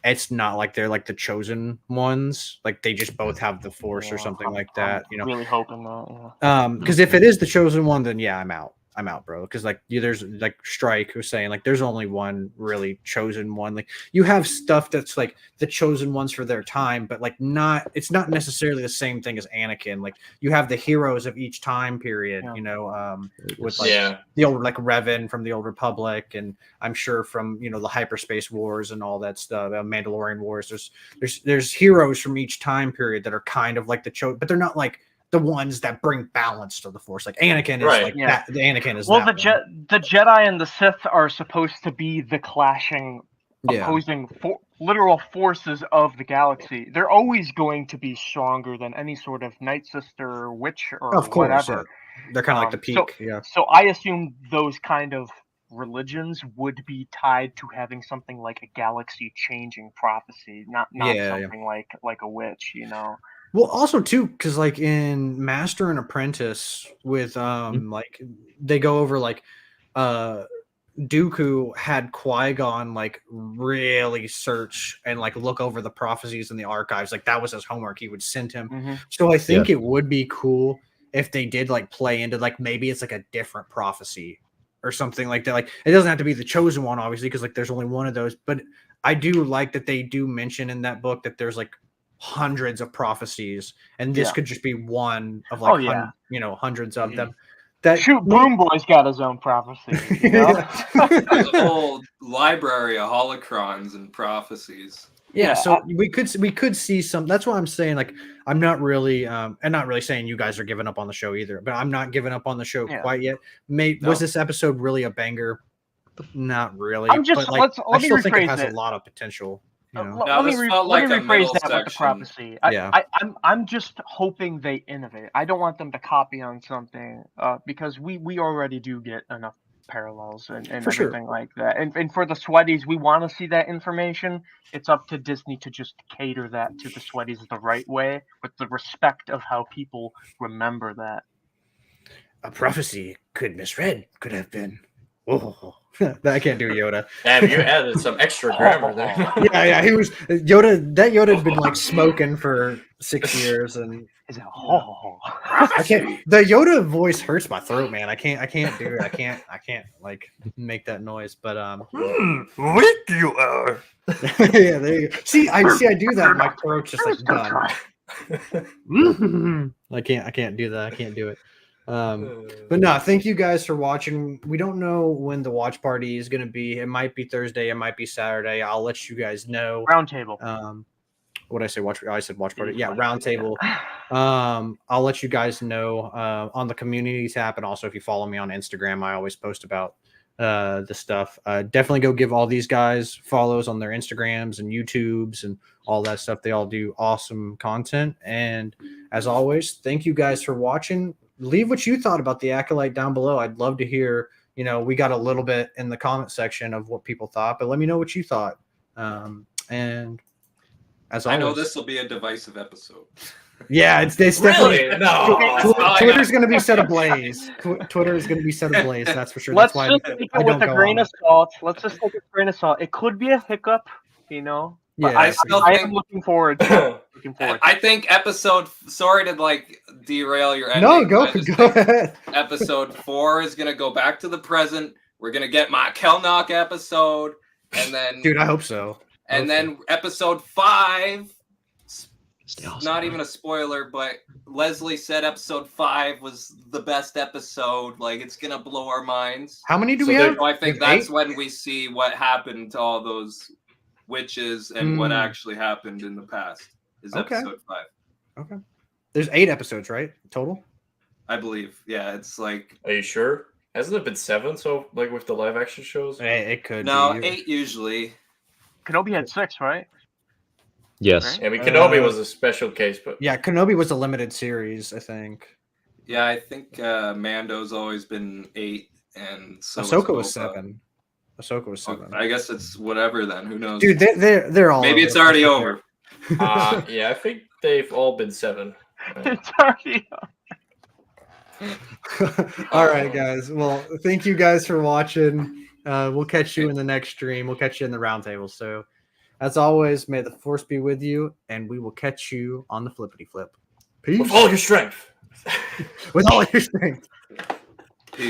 [SPEAKER 1] it's not like they're like the chosen ones, like they just both have the force or something like that, you know.
[SPEAKER 3] Really hoping that. Yeah.
[SPEAKER 1] Because if it is the chosen one, then yeah, I'm out, bro. Because like there's like Strike who's saying like there's only one really chosen one. Like you have stuff that's like the chosen ones for their time, but like it's not necessarily the same thing as Anakin. Like you have the heroes of each time period,
[SPEAKER 3] Yeah.
[SPEAKER 1] you know, with like
[SPEAKER 6] Yeah.
[SPEAKER 1] the old like Revan from the Old Republic, and I'm sure from the hyperspace wars and all that stuff, Mandalorian wars. There's heroes from each time period that are kind of like the chosen, but they're not like the ones that bring balance to the force. Like Anakin is
[SPEAKER 6] Right.
[SPEAKER 1] like
[SPEAKER 3] Yeah.
[SPEAKER 1] that. The Anakin is
[SPEAKER 3] Well,
[SPEAKER 1] that
[SPEAKER 3] the Jedi and the Sith are supposed to be the clashing,
[SPEAKER 1] one. Yeah.
[SPEAKER 3] opposing literal forces of the galaxy. They're always going to be stronger than any sort of Night Sister, witch, or
[SPEAKER 1] Of course,
[SPEAKER 3] whatever.
[SPEAKER 1] yeah. They're kind of like the peak. Yeah.
[SPEAKER 3] So I assume those kind of religions would be tied to having something like a galaxy-changing prophecy, not
[SPEAKER 1] Yeah,
[SPEAKER 3] something like a witch, you know.
[SPEAKER 1] Well, also too, because like in Master and Apprentice, with like they go over like Dooku had Qui-Gon like really search and like look over the prophecies in the archives. Like that was his homework. He would send him.
[SPEAKER 3] Mhm.
[SPEAKER 1] So I think it would be cool if they did like play into like maybe it's like a different prophecy or something like that. Like it doesn't have to be the chosen one, obviously, because like there's only one of those. But I do like that they do mention in that book that there's like hundreds of prophecies, and this could just be one of like hundreds of them. That
[SPEAKER 3] Shoot, Boom Boy's got his own prophecy. You know?
[SPEAKER 5] There's a whole library of holocrons and prophecies.
[SPEAKER 1] Yeah, so we could see some. That's why I'm saying like I'm not really and not really saying you guys are giving up on the show either, but I'm not giving up on the show quite yet. Was this episode really a banger? Not really.
[SPEAKER 3] I'm just
[SPEAKER 1] but, like,
[SPEAKER 3] let
[SPEAKER 1] I
[SPEAKER 3] me
[SPEAKER 1] still think it
[SPEAKER 3] rephrase
[SPEAKER 1] has
[SPEAKER 3] it.
[SPEAKER 1] a lot of potential. You know?
[SPEAKER 3] Let me rephrase that with the
[SPEAKER 5] section.
[SPEAKER 3] prophecy. I'm just hoping they innovate. I don't want them to copy on something because we already do get enough parallels and everything like that. And for the Sweaties, we want to see that information. It's up to Disney to just cater that to the Sweaties the right way with the respect of how people remember that.
[SPEAKER 1] A prophecy could have been. Oh, I can't do Yoda.
[SPEAKER 6] Damn, you added some extra grammar there.
[SPEAKER 1] Yeah, he was Yoda. That Yoda had been like smoking for 6 years, and I can't. The Yoda voice hurts my throat, man. I can't do it. I can't like make that noise. But
[SPEAKER 6] Weak you are.
[SPEAKER 1] yeah, there you go. See, I do that. My throat's just like done. I can't do that. I can't do it. But no, thank you guys for watching. We don't know when the watch party is going to be. It might be Thursday, it might be Saturday. I'll let you guys know.
[SPEAKER 3] Roundtable.
[SPEAKER 1] what did I say? I said watch party. Yeah, roundtable. I'll let you guys know on the community tab, and also if you follow me on Instagram, I always post about the stuff. Definitely go give all these guys follows on their Instagrams and YouTubes and all that stuff. They all do awesome content. And as always, thank you guys for watching. Leave what you thought about the Acolyte down below. I'd love to hear. We got a little bit in the comment section of what people thought, but let me know what you thought. And as always,
[SPEAKER 5] I know this will be a divisive episode.
[SPEAKER 1] Yeah, it's definitely
[SPEAKER 6] No.
[SPEAKER 1] Twitter's going to be set ablaze. Twitter is going to be set ablaze. That's for sure.
[SPEAKER 3] Let's
[SPEAKER 1] That's why
[SPEAKER 3] just take it with a grain of salt. Let's just take a grain of salt. It could be a hiccup, But
[SPEAKER 1] Yeah,
[SPEAKER 3] I am looking forward to it.
[SPEAKER 5] I think sorry to derail your ending.
[SPEAKER 1] No, go ahead.
[SPEAKER 5] Episode 4 is gonna go back to the present. We're gonna get my Kelnock episode, and then
[SPEAKER 1] Dude, I hope so.
[SPEAKER 5] And then episode 5. Not even a spoiler, but Leslie said episode 5 was the best episode. It's gonna blow our minds.
[SPEAKER 1] How many do we have?
[SPEAKER 5] So I think that's when we see what happened to all those witches and what actually happened in the past. Is episode 5.
[SPEAKER 1] Okay. There's 8 episodes, right? Total?
[SPEAKER 5] I believe. Yeah, it's
[SPEAKER 6] Are you sure? Hasn't it been 7? So with the live action shows?
[SPEAKER 1] It could
[SPEAKER 5] No,
[SPEAKER 1] be.
[SPEAKER 5] 8 usually.
[SPEAKER 3] Kenobi had 6, right?
[SPEAKER 4] Yes.
[SPEAKER 6] I mean, Kenobi was a special case, but
[SPEAKER 1] Yeah, Kenobi was a limited series, I think.
[SPEAKER 5] Yeah, I think Mando's always been 8, and so
[SPEAKER 1] Ahsoka was 7. Ahsoka was 7.
[SPEAKER 5] I guess it's whatever then. Who knows?
[SPEAKER 1] Dude, they're all.
[SPEAKER 5] Maybe it's already over.
[SPEAKER 6] yeah, I think they've all been 7.
[SPEAKER 3] It's already
[SPEAKER 1] All right, guys. Well, thank you guys for watching. We'll catch you in the next stream. We'll catch you in the roundtable. So, as always, may the force be with you, and we will catch you on the flippity flip. Peace.
[SPEAKER 6] With all your strength.
[SPEAKER 1] With all your strength.